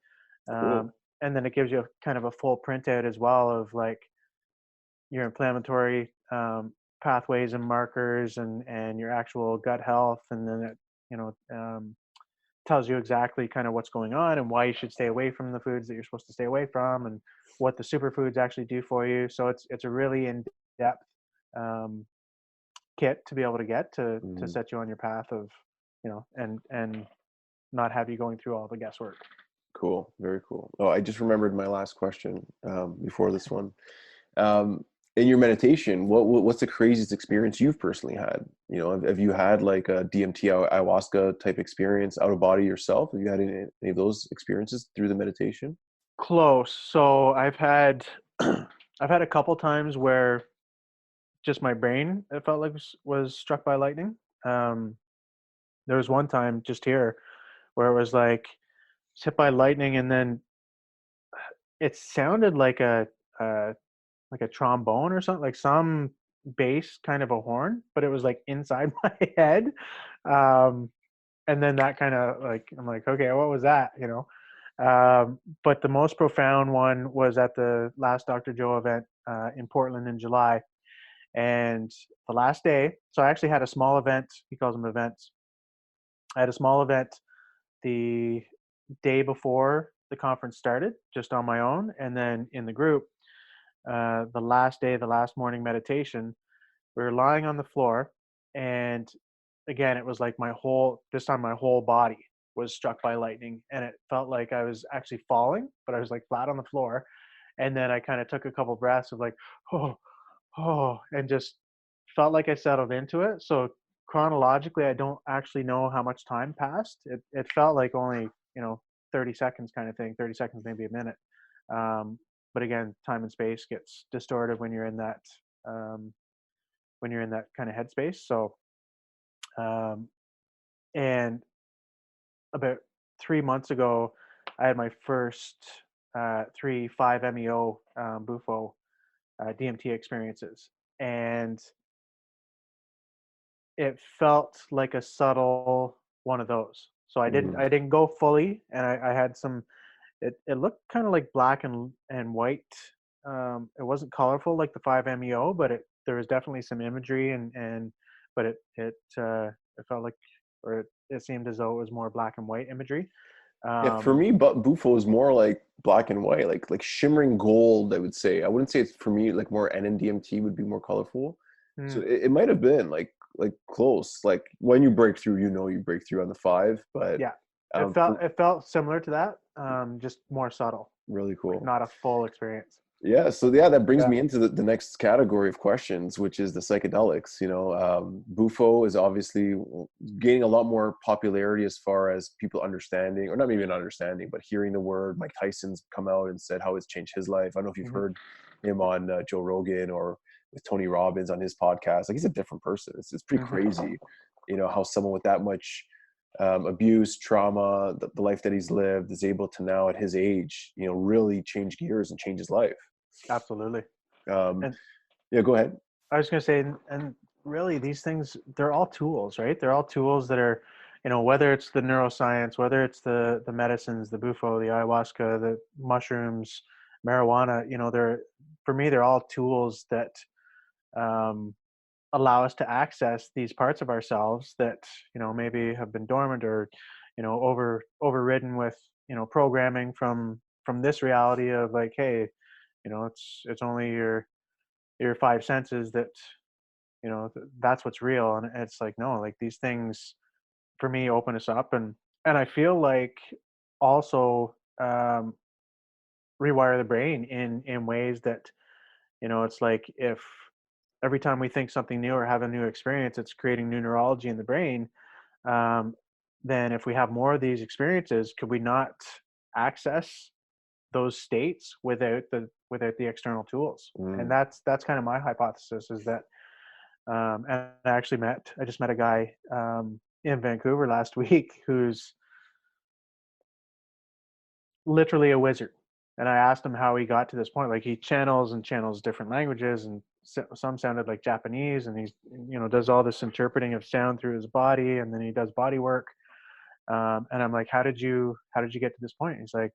Cool. and then it gives you kind of a full printout as well of like your inflammatory pathways and markers and your actual gut health, and then it you know tells you exactly kind of what's going on and why you should stay away from the foods that you're supposed to stay away from, and what the superfoods actually do for you. So it's a really in depth um, kit to be able to get to Mhm. set you on your path of and not have you going through all the guesswork. Cool. Very cool. Oh, I just remembered my last question before this one. Um, in your meditation, what's the craziest experience you've personally had? Have you had like a DMT ayahuasca type experience out of body yourself? Have you had any of those experiences through the meditation? Close. So I've had I've had a couple times where just my brain, it felt like was struck by lightning. Um, there was one time just here where it was like hit by lightning, and then it sounded uh, like a trombone or something, like some bass kind of a horn, but it was like inside my head. Um, and then that kind of like I'm like, okay, what was that? But the most profound one was at the last Dr. Joe event in Portland in July. And the last day, so I actually had a small event. He calls them events. I had a small event the day before the conference started, just on my own, and then in the group, the last day, the last morning meditation, we were lying on the floor, and again, it was like this time my whole body was struck by lightning, and it felt like I was actually falling, but I was like flat on the floor. And then I kind of took a couple breaths of like, oh, oh, and just felt like I settled into it. So chronologically, I don't actually know how much time passed. It felt like only, 30 seconds kind of thing, 30 seconds, maybe a minute. Um, but again, time and space gets distorted um, when you're in that kind of headspace. So, um, and about 3 months ago, I had my first 3 5-MeO Bufo DMT experiences, and it felt like a subtle one of those. So Mm. I didn't go fully, and I had some. It looked kind of like black and white. It wasn't colorful like the 5-MeO, but there was definitely some imagery, but it felt like, or it seemed as though it was more black and white imagery. Yeah, for Um, me, but Bufo is more like black and white, like shimmering gold, I would say. I wouldn't say it's for me like more NMDMT would be more colorful. So mm, it might have been like close. Like when you break through, you break through on the five, but yeah, it felt for it felt similar to that, just more subtle, really like cool. not a full experience. Yeah, so yeah, that brings Yeah. me into the next category of questions, which is the psychedelics. Bufo is obviously gaining a lot more popularity as far as people understanding, or not even understanding, but hearing the word. Mike Tyson's come out and said how it's changed his life. I don't know if you've Hmm. heard him on Joe Rogan or with Tony Robbins on his podcast. Like he's a different person. It's pretty Hmm. crazy, how someone with that much abuse, trauma, the life that he's lived is able to now at his age, really change gears and change his life. Absolutely. Um, And yeah, go ahead. I was going to say, and really these things, they're all tools, right? They're all tools that are, whether it's the neuroscience, whether it's the medicines, the bufo, the ayahuasca, the mushrooms, marijuana, for me, they're all tools that um, allow us to access these parts of ourselves that, maybe have been dormant or, overridden with, programming from this reality of like, hey, it's only your five senses that that's what's real. And it's like, no, like these things for me open us up, and I feel like also rewire the brain in ways that, it's like if every time we think something new or have a new experience, it's creating new neurology in the brain. um, then if we have more of these experiences, could we not access those states without the external tools? And Mm, that's kind of my hypothesis, is that and I just met a guy in Vancouver last week who's literally a wizard. And I asked him how he got to this point. Like he channels and channels different languages, and some sounded like Japanese, and he's does all this interpreting of sound through his body, and then he does body work. And I'm like, how did you get to this point? He's like,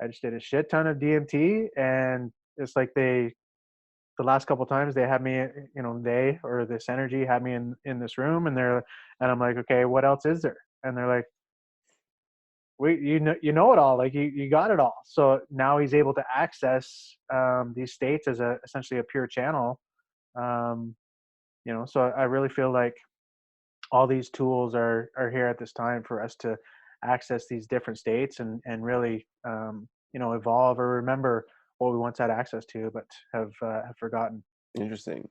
I just did a shit ton of DMT, and it's like the last couple times they had me, they or this energy had me in this room, and I'm like, okay, what else is there? And they're like, we you know it all, like you got it all. So now he's able to access these states as essentially a pure channel. um, so I really feel like all these tools are here at this time for us to access these different states, and really evolve or remember what we once had access to but have forgotten. interesting.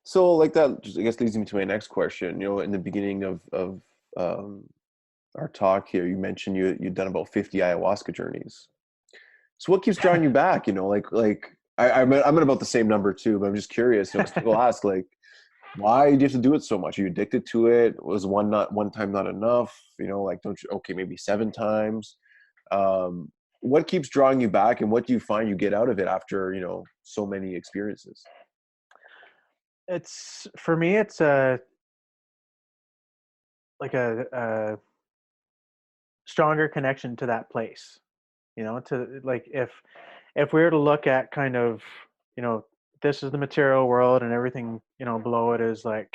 So, like that, just, I guess leads me to my next question. In the beginning of um, our talk here, you mentioned you'd done about 50 ayahuasca journeys. So, what keeps drawing you back? I'm at about the same number too, but I'm just curious. Because people ask, like, why do you have to do it so much? Are you addicted to it? Was one time not enough? Like, don't you? Okay, maybe 7 times. Um, what keeps drawing you back, and what do you find you get out of it after so many experiences? It's for me, it's a like a stronger connection to that place, to like if we were to look at kind of, you know this is the material world, and everything below it is like,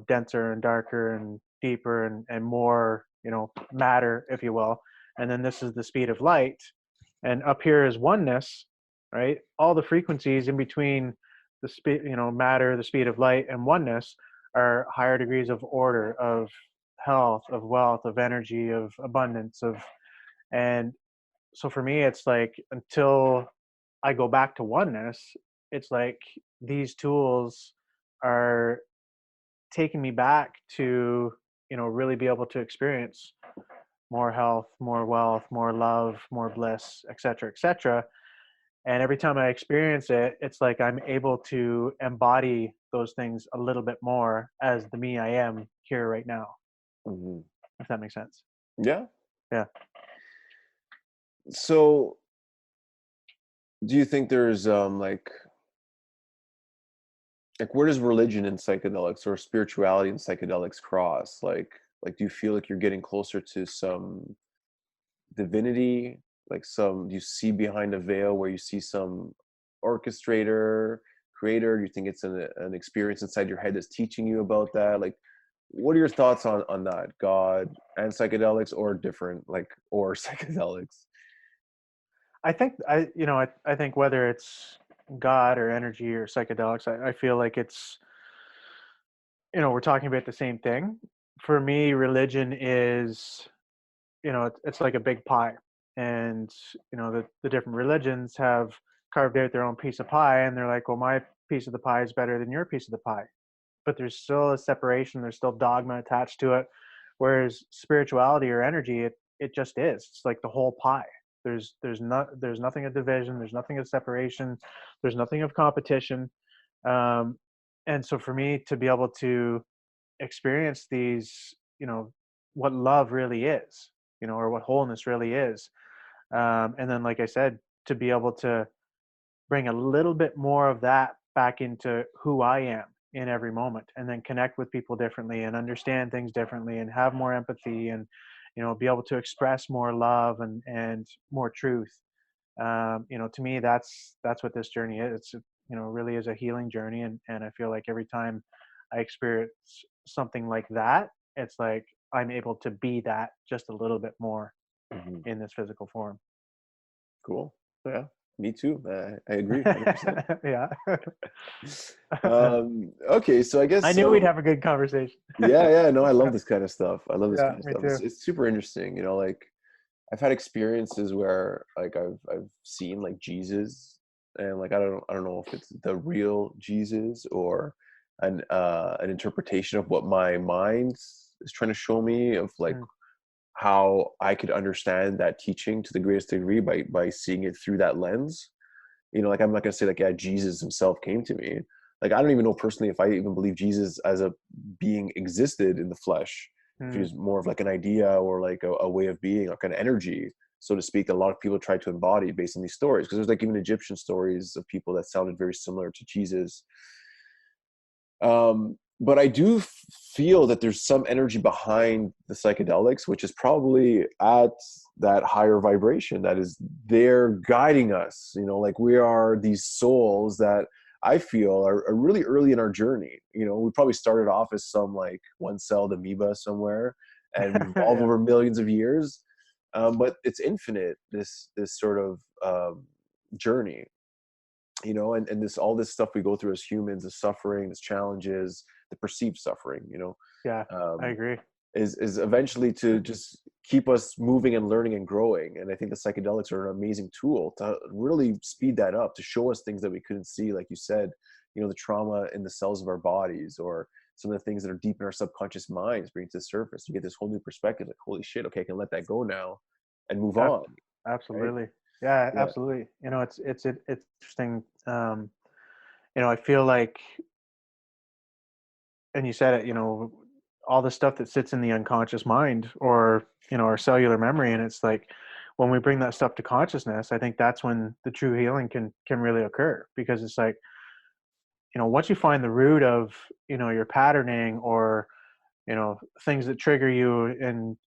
denser and darker and deeper and more, matter, if you will. And then this is the speed of light, and up here is oneness, right? All the frequencies in between the speed, matter, the speed of light, and oneness are higher degrees of order, of health, of wealth, of energy, of abundance, of and so for me, it's like until I go back to oneness, it's like these tools are taking me back to, really be able to experience more health, more wealth, more love, more bliss, et cetera, et cetera. And every time I experience it, it's like I'm able to embody those things a little bit more as the me I am here right now, Hmm. if that makes sense. Yeah. Yeah. So, do you think there's like where does religion and psychedelics or spirituality and psychedelics cross? Like do you feel like you're getting closer to some divinity? Like some do you see behind a veil where you see some orchestrator, creator? Do you think it's an experience inside your head that's teaching you about that? Like what are your thoughts on that? God and psychedelics or different like or psychedelics? I think I think whether it's God or energy or psychedelics, I feel like it's, we're talking about the same thing. For me, religion is, it's like a big pie, and the different religions have carved out their own piece of pie, and they're like, well, my piece of the pie is better than your piece of the pie. But there's still a separation, there's still dogma attached to it. Whereas spirituality or energy, it just is. It's like the whole pie. There's nothing of division, there's nothing of separation, there's nothing of competition. Um, and so for me to be able to experience these, what love really is, or what wholeness really is. And then, like I said, to be able to bring a little bit more of that back into who I am in every moment, and then connect with people differently and understand things differently and have more empathy, and, be able to express more love and more truth. To me, that's what this journey is. It's, really is a healing journey. And I feel like every time I experience something like that, it's like I'm able to be that just a little bit more Hmm. in this physical form. Cool. Yeah, me too. I agree 100%. Yeah. Okay, so I I guess knew we'd have a good conversation. yeah, yeah, no, I love this kind of stuff. I love this Yeah, kind of me stuff. too. It's super interesting, like I've had experiences where like I've seen like Jesus, and like I don't know if it's the real Jesus or an interpretation of what my mind is trying to show me of like Mm. how I could understand that teaching to the greatest degree by seeing it through that lens. Like I'm not gonna say like, yeah, Jesus himself came to me. Like I don't even know personally if I even believe Jesus as a being existed in the flesh. If he Mm. was more of like an idea or like a way of being, like an energy, so to speak, that a lot of people try to embody based on these stories. Because there's like even Egyptian stories of people that sounded very similar to Jesus. But I do feel that there's some energy behind the psychedelics, which is probably at that higher vibration that is there guiding us. Like we are these souls that I feel are really early in our journey. We probably started off as some like one-celled amoeba somewhere, and we've evolved Yeah, over millions of years. But it's infinite. This sort of journey, and this all this stuff we go through as humans, the suffering, the challenges, the perceived suffering, yeah, I um, agree. is eventually to just keep us moving and learning and growing. And I think the psychedelics are an amazing tool to really speed that up, to show us things that we couldn't see, like you said, the trauma in the cells of our bodies, or some of the things that are deep in our subconscious minds bring to the surface. You get this whole new perspective, like, holy shit, okay, I can let that go now and move Ab- on. Right. Absolutely. Yeah, Yeah. absolutely. It's interesting. I feel like, and you said it, all the stuff that sits in the unconscious mind, or, our cellular memory. And it's like, when we bring that stuff to consciousness, I think that's when the true healing can really occur. Because it's like, once you find the root of, your patterning, or, things that trigger you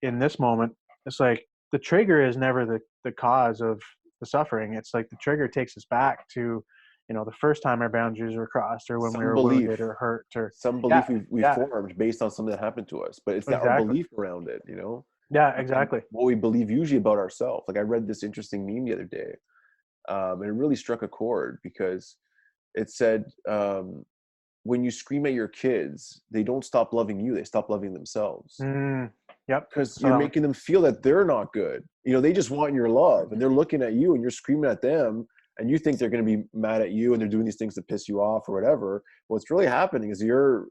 in this moment, it's like the trigger is never the cause of the suffering. It's like the trigger takes us back to, the first time our boundaries were crossed, or when we some were belief wounded or hurt, or some yeah, belief we yeah, formed based on something that happened to us, but it's that our exactly, belief around it, yeah, and exactly. what we believe usually about ourselves. Like I read this interesting meme the other day, and it really struck a chord because it said, when you scream at your kids, they don't stop loving you, they stop loving themselves, Mm, yep. because So you're that one. making them feel that they're not good. They just want your love, and they're looking at you and you're screaming at them, and you think they're going to be mad at you and they're doing these things to piss you off or whatever. What's really happening is you're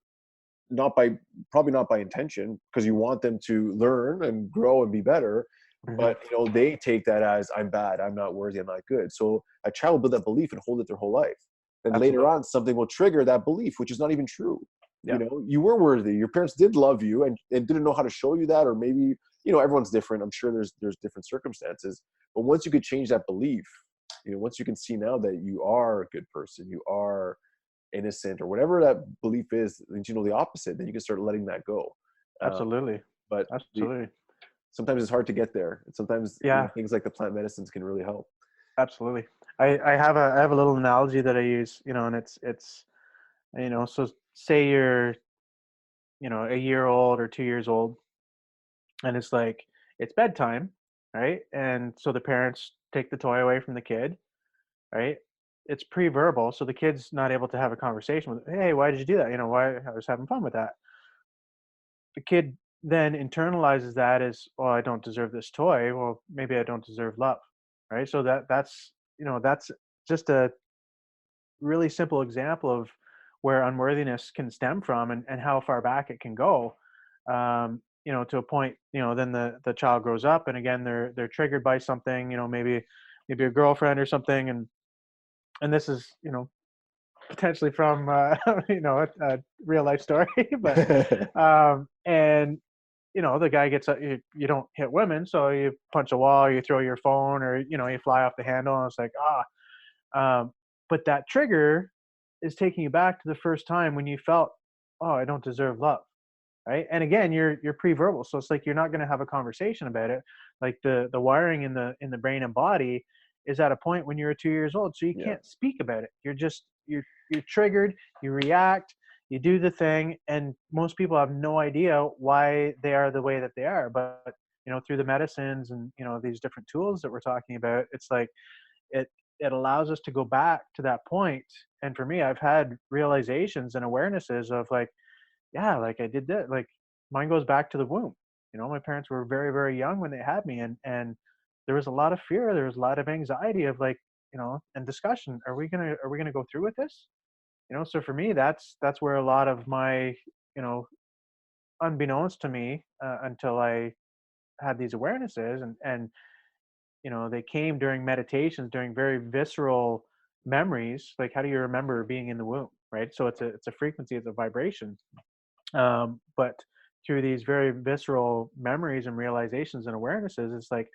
not by probably not by intention, because you want them to learn and grow and be better, Mhm. but they take that as, I'm bad, I'm not worthy, I'm not good. So a child will build that belief and hold it their whole life, and later Absolutely. on something will trigger that belief, which is not even true. Yeah, You were worthy, your parents did love you, and didn't know how to show you that, or maybe everyone's different. I'm sure there's different circumstances, but once you could change that belief, once you can see now that you are a good person, you are innocent, or whatever that belief is, and the opposite, then you can start letting that go. um, absolutely, but absolutely. sometimes it's hard to get there, and sometimes Yeah, things like the plant medicines can really help. absolutely. I have a little analogy that I use, and it's so say you're, a year old or 2 years old, and it's like it's bedtime, right? And so the parents take the toy away from the kid, right? It's pre-verbal, so the kid's not able to have a conversation with, hey, why did you do that? Why, I was having fun with that. The kid then internalizes that as, well, I don't deserve this toy. Well, maybe I don't deserve love, right? So that's just a really simple example of where unworthiness can stem from, and how far back it can go. To a point, then the child grows up, and again they're triggered by something, maybe a girlfriend or something, and this is, potentially from a real life story, but and the guy gets you don't hit women, so you punch a wall, you throw your phone, or you fly off the handle, and it's like, but that trigger is taking you back to the first time when you felt, oh, I don't deserve love, right? And again, you're pre-verbal, so it's like you're not going to have a conversation about it. Like the wiring in the brain and body is at a point when you're 2 years old, so you Yeah, can't speak about it. You're triggered, you react, you do the thing, and most people have no idea why they are the way that they are. But through the medicines and these different tools that we're talking about, it's like it it allows us to go back to that point. And for me, I've had realizations and awarenesses of like, yeah, like I did that. Like mine goes back to the womb. My parents were very, very young when they had me, and there was a lot of fear. There was a lot of anxiety of like, and discussion. Are we gonna go through with this? So for me, that's where a lot of my, you know, unbeknownst to me, until I had these awarenesses, and they came during meditations, during very visceral memories. Like, how do you remember being in the womb, right? So it's a frequency, it's a vibration. But through these very visceral memories and realizations and awarenesses, it's like,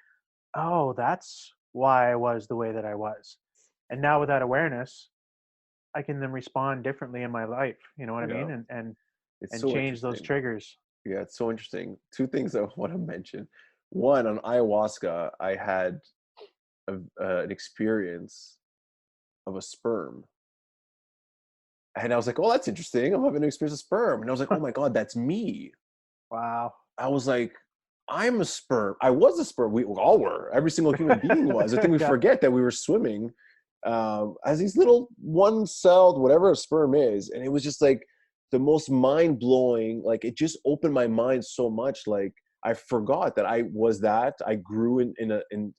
oh, that's why I was the way that I was. And now with that awareness, I can then respond differently in my life. You know what I yeah. mean? And It's and so change those interesting. triggers. Yeah, it's so interesting. Two things I want to mention. One, on ayahuasca, I had an experience of a sperm. And I was like, oh, that's interesting. I'm having an experience of sperm. And I was like, oh my God, that's me. Wow. I was like, I'm a sperm. I was a sperm. We all were. Every single human being was. I think we Yeah. forget that we were swimming as these little one-celled, whatever a sperm is. And it was just like the most mind-blowing, like it just opened my mind so much. Like I forgot that I was that. I grew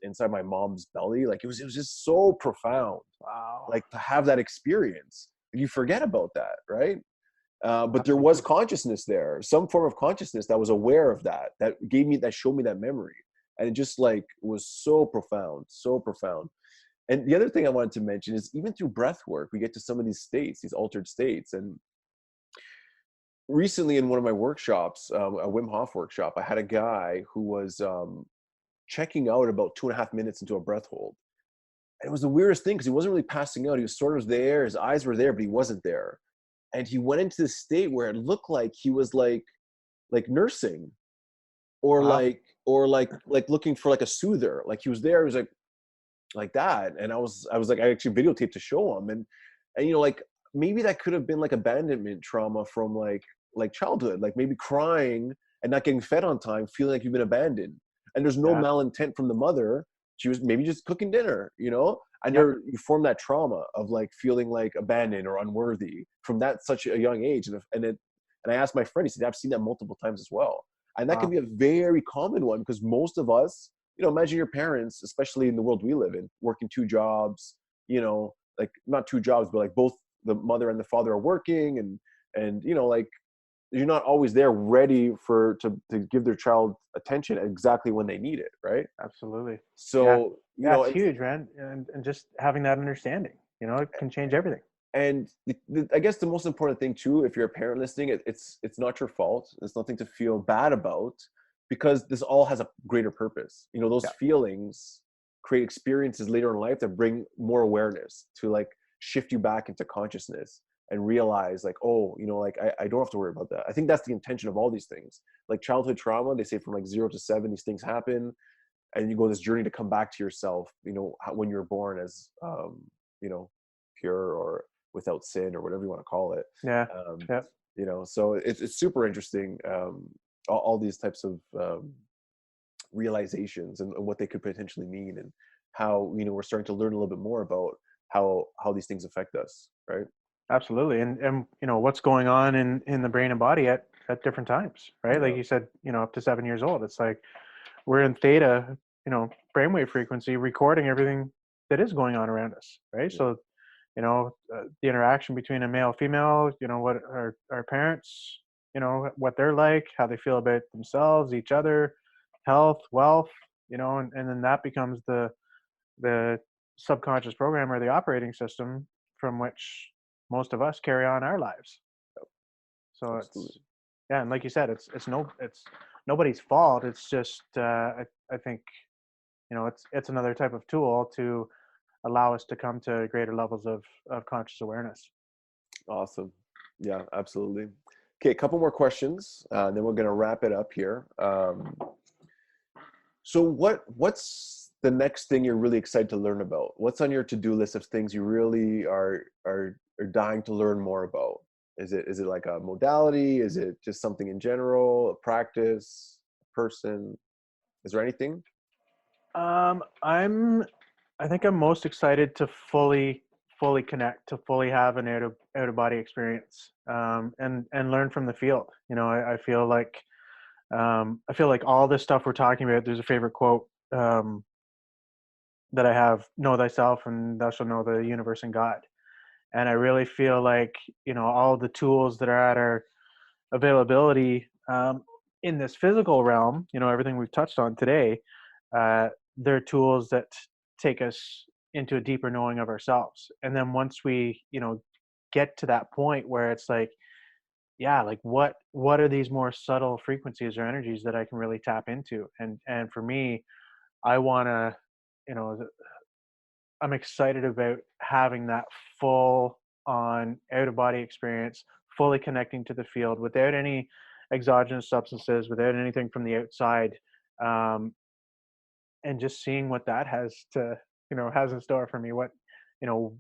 inside my mom's belly. Like it was just so profound. Wow. Like to have that experience. You forget about that, right? But there was Absolutely. consciousness there, some form of consciousness that was aware of that, that showed me that memory. And it just like was so profound, so profound. And the other thing I wanted to mention is even through breath work, we get to some of these states, these altered states. And recently in one of my workshops, a Wim Hof workshop, I had a guy who was checking out about 2.5 minutes into a breath hold. And it was the weirdest thing because he wasn't really passing out. He was sort of there, his eyes were there, but he wasn't there. And he went into this state where it looked like he was like nursing or Wow. like looking for like a soother. Like he was there, he was like that. And I was like, I actually videotaped to show him. And like maybe that could have been like abandonment trauma from like childhood, like maybe crying and not getting fed on time, feeling like you've been abandoned. And there's no Yeah. malintent from the mother. She was maybe just cooking dinner, and Yep. you form that trauma of like feeling like abandoned or unworthy from that such a young age. And I asked my friend, he said, I've seen that multiple times as well. And that can Wow. be a very common one because most of us, imagine your parents, especially in the world we live in, working two jobs, like not two jobs, but like both the mother and the father are working, and like you're not always there ready to give their child attention exactly when they need it, right? Absolutely. Yeah. So, Yeah, it's huge, man. And just having that understanding, it can change everything. and I guess the most important thing too, if you're a parent listening, it's not your fault. It's nothing to feel bad about because this all has a greater purpose. Those Yeah. feelings create experiences later in life that bring more awareness to like shift you back into consciousness and realize like, oh, like I don't have to worry about that. I think that's the intention of all these things. Like childhood trauma, they say from like 0 to 7, these things happen, and you go on this journey to come back to yourself. When you're born as you know pure or without sin or whatever you want to call it. Yeah. um, Yeah. so it's super interesting, all these types of realizations and what they could potentially mean, and how we're starting to learn a little bit more about how these things affect us, right? Absolutely. And what's going on in the brain and body at different times, right? Like Yeah, you said, up to 7 years old. It's like we're in theta, brainwave frequency, recording everything that is going on around us, right? Yeah. So, the interaction between a male female, what our parents, what they're like, how they feel about themselves, each other, health, wealth, and then that becomes the subconscious program or the operating system from which most of us carry on our lives. So Absolutely. yeah, and like you said, it's nobody's fault. It's just I think it's another type of tool to allow us to come to greater levels of conscious awareness. Awesome. Yeah, absolutely. Okay, a couple more questions, then we're going to wrap it up here. So what's the next thing you're really excited to learn about? What's on your to-do list of things you really are dying to learn more about? Is it like a modality? Is it just something in general, a practice, a person? Is there anything? Um, I'm I think I'm most excited to fully connect, to fully have an out of body experience, and learn from the field. I feel like all this stuff we're talking about. There's a favorite quote that I have: "Know thyself, and thou shalt know the universe and God." And I really feel like all the tools that are at our availability in this physical realm, everything we've touched on today, uh, they're tools that take us into a deeper knowing of ourselves. And then once we, get to that point where it's like, yeah, like what are these more subtle frequencies or energies that I can really tap into? And for me, I want to, you know, I'm excited about having that full on out of body experience, fully connecting to the field without any exogenous substances, without anything from the outside, um, and just seeing what that has in store for me. You know,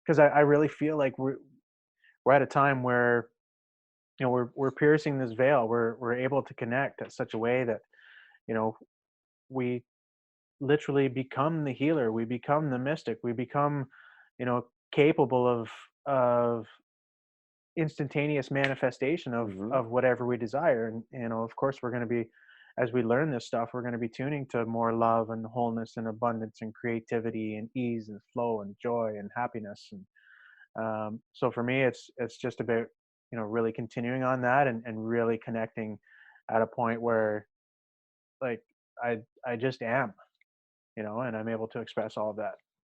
because I really feel like we're at a time where we're piercing this veil. We're able to connect at such a way that you know we literally become the healer. We become the mystic. We become capable of instantaneous manifestation Hmm. of whatever we desire. And of course we're going to be, as we learn this stuff, we're going to be tuning to more love and wholeness and abundance and creativity and ease and flow and joy and happiness. And so for me, it's just about really continuing on that, and really connecting at a point where, like, I just am, and I'm able to express all of that.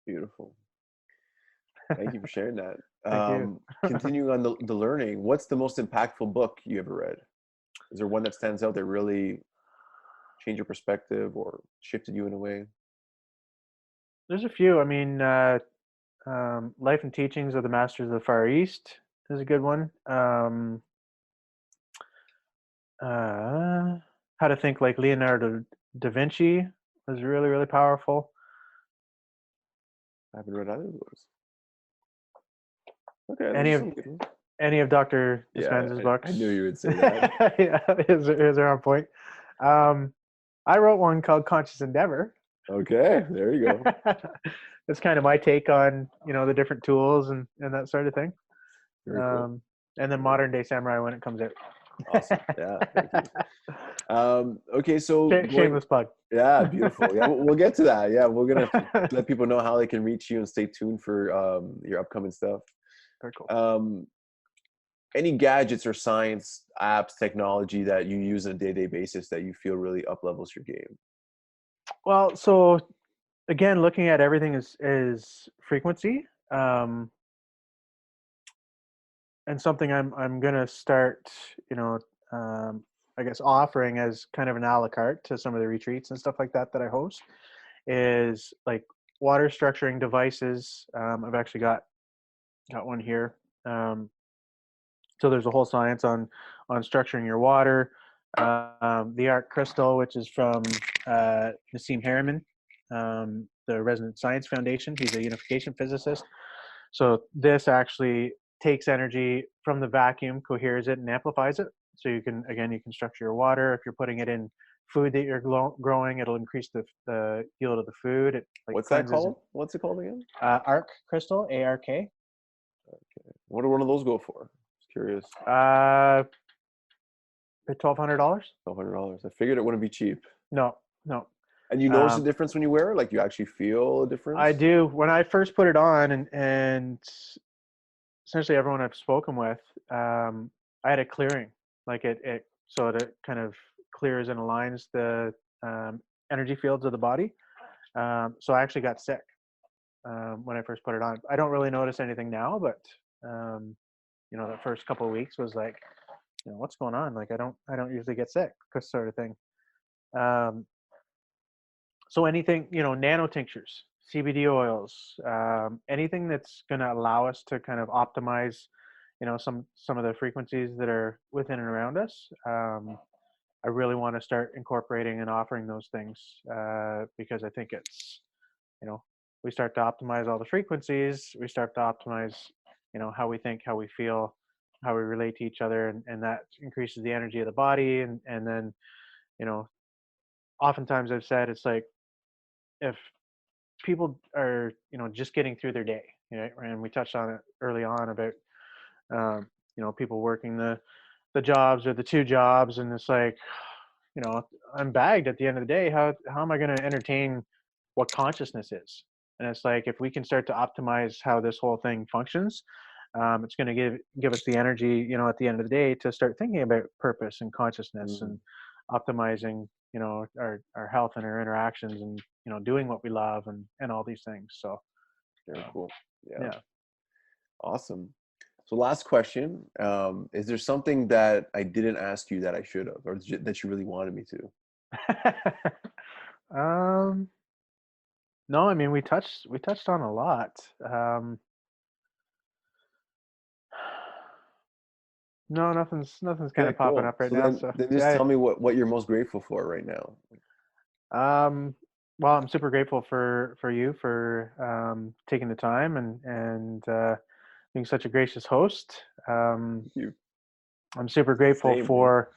Beautiful. Thank you for sharing that. Thank you. Continuing on the learning, what's the most impactful book you ever read? Is there one that stands out that really changed your perspective or shifted you in a way? There's a few. I mean, Life and Teachings of the Masters of the Far East is a good one. Uh, How to Think Like Leonardo da Vinci was really, really powerful. I haven't read either of those. Okay, those Any are of some good ones. any of Dr. Yeah, Dispenza's I knew books. you would say that. Yeah, is are on point. Um, I wrote one called Conscious Endeavor. Okay, there you go. It's kind of my take on the different tools and that sort of thing. Very cool. Um, and then Very Modern Day Samurai when it comes out. awesome. Yeah, thank you. Okay, so going, Shameless plug. yeah, beautiful. Yeah, we'll get to that. Yeah, we're gonna let people know how they can reach you and stay tuned for your upcoming stuff. Very cool. Um, any gadgets or science apps, technology that you use on a day-to-day basis that you feel really up levels your game? Well, so again, looking at everything is frequency, and something I'm gonna start, you know, um, I guess offering as kind of an a la carte to some of the retreats and stuff like that I host is like water structuring devices. I've actually got one here. Um, so there's a whole science on structuring your water. The Arc Crystal, which is from Nassim Harriman, the Resonant Science Foundation. He's a unification physicist. So this actually takes energy from the vacuum, coheres it, and amplifies it. So you can structure your water. If you're putting it in food that you're growing, it'll increase the yield of the food. It like What's that cleanses it. called? What's it called again? Arc Crystal, ARK. What do one of those go for? Just curious. $1,200. $1,200. I figured it wouldn't be cheap. No, no. And you notice a Um, difference when you wear it? Like you actually feel a I difference? do. When I first put it on, and essentially everyone I've spoken with, I had a clearing. Like so it kind of clears and aligns the um, energy fields of the body. So I actually got sick when I first put it on. I don't really notice anything now, but um, the first couple of weeks was like, what's going on? Like I don't usually get sick, this sort of thing. Um, so anything, nano tinctures, CBD oils, anything that's going to allow us to kind of optimize, some of the frequencies that are within and around us. I really want to start incorporating and offering those things because I think it's, you know, we start to optimize all the frequencies, we start to optimize, how we think, how we feel, how we relate to each other, and that increases the energy of the body. And then, you know, oftentimes I've said it's like if people are, just getting through their day, and we touched on it early on about, people working the jobs or the two jobs, and it's like, you know, I'm bagged at the end of the day. How am I going to entertain what consciousness is? And it's like if we can start to optimize how this whole thing functions, it's going to give us the energy, at the end of the day to start thinking about purpose and consciousness Mm, and optimizing, our health and our interactions and doing what we love and all these things. So very um, cool. Yeah, yeah. awesome. So last question, is there something that I didn't ask you that I should have, or that you really wanted me to? um, no, I mean we touched on a lot. Um, No, nothing's kind Okay, of popping cool. up right So now. then, So then just yeah. tell me what you're most grateful for right now. Well, I'm super grateful for you for taking the time and being such a gracious host. You I'm same, man. super grateful for.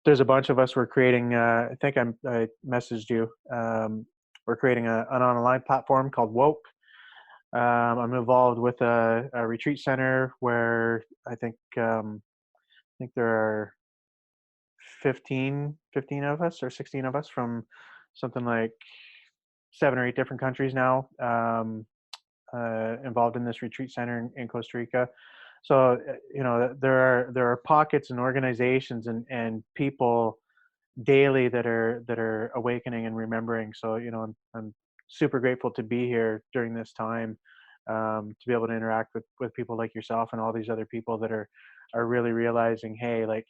There's a bunch of us. We're creating. I think I messaged you. We're creating an online platform called Woke. I'm involved with a retreat center where I think there are 15 of us or 16 of us from something like 7 or 8 different countries now, involved in this retreat center in Costa Rica. So there are pockets and organizations and people daily that are awakening and remembering. So I'm super grateful to be here during this time, to be able to interact with people like yourself and all these other people that are really realizing, hey, like,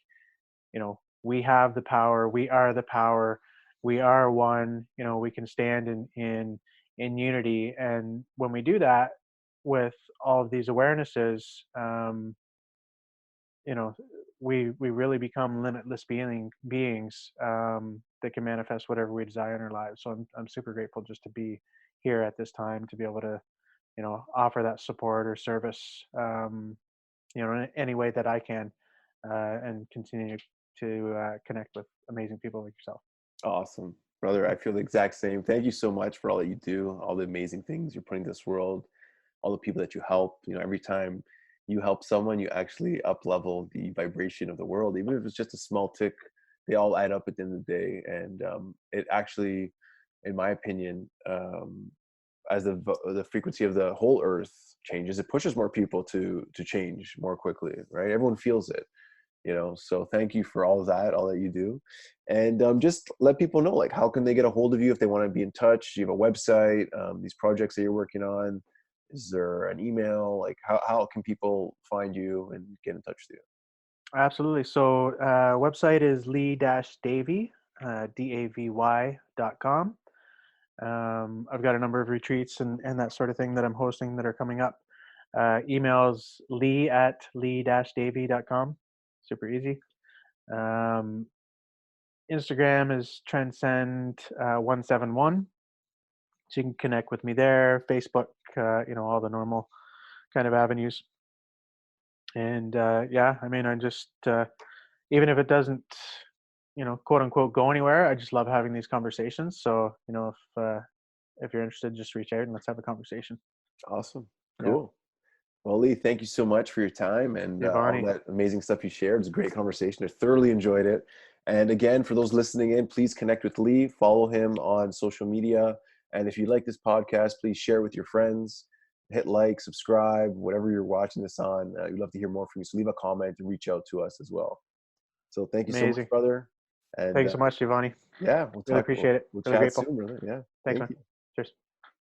we have the power, we are the power, we are one. We can stand in unity, and when we do that with all of these awarenesses, you know we really become limitless beings that can manifest whatever we desire in our lives. So I'm super grateful just to be here at this time to be able to offer that support or service, in any way that I can, and continue to connect with amazing people like yourself. Awesome, brother. I feel the exact same. Thank you so much for all that you do, all the amazing things you're putting to this world, all the people that you help. Every time you help someone, you actually up level the vibration of the world. Even if it's just a small tick, they all add up at the end of the day. And it actually, in my opinion, as the frequency of the whole Earth changes, it pushes more people to change more quickly. Right? Everyone feels it. So thank you for all of that, all that you do. And just let people know, like, how can they get a hold of you if they want to be in touch? Do you have a website, these projects that you're working on? Is there an email? Like, how can people find you and get in touch with Absolutely. So website is lee-davy, davy.com. I've got a number of retreats and that sort of thing that I'm hosting that are coming up. Emails lee@lee-davy.com. Super easy. Um, Instagram is transcend 171. So you can connect with me there. Facebook, all the normal kind of avenues. And yeah, I mean, I just even if it doesn't, quote unquote, go anywhere, I just love having these conversations. So if you're interested, just reach out and let's have a conversation. you? Awesome. Yeah, Cool. Well, Lee, thank you so much for your time and all Giovanni. that amazing stuff you shared. It was a great conversation. I thoroughly enjoyed it. And again, for those listening in, please connect with Lee, follow him on social media. And if you like this podcast, please share it with your friends, hit like, subscribe, whatever you're watching this on. We'd love to hear more from you. So leave a comment and reach out to us as well. So thank you so much, Amazing. brother. And Thank you so much, Giovanni. yeah, Really we'll appreciate it. we'll Really chat grateful. soon, brother. Yeah. Thanks, Thank man. you. Cheers.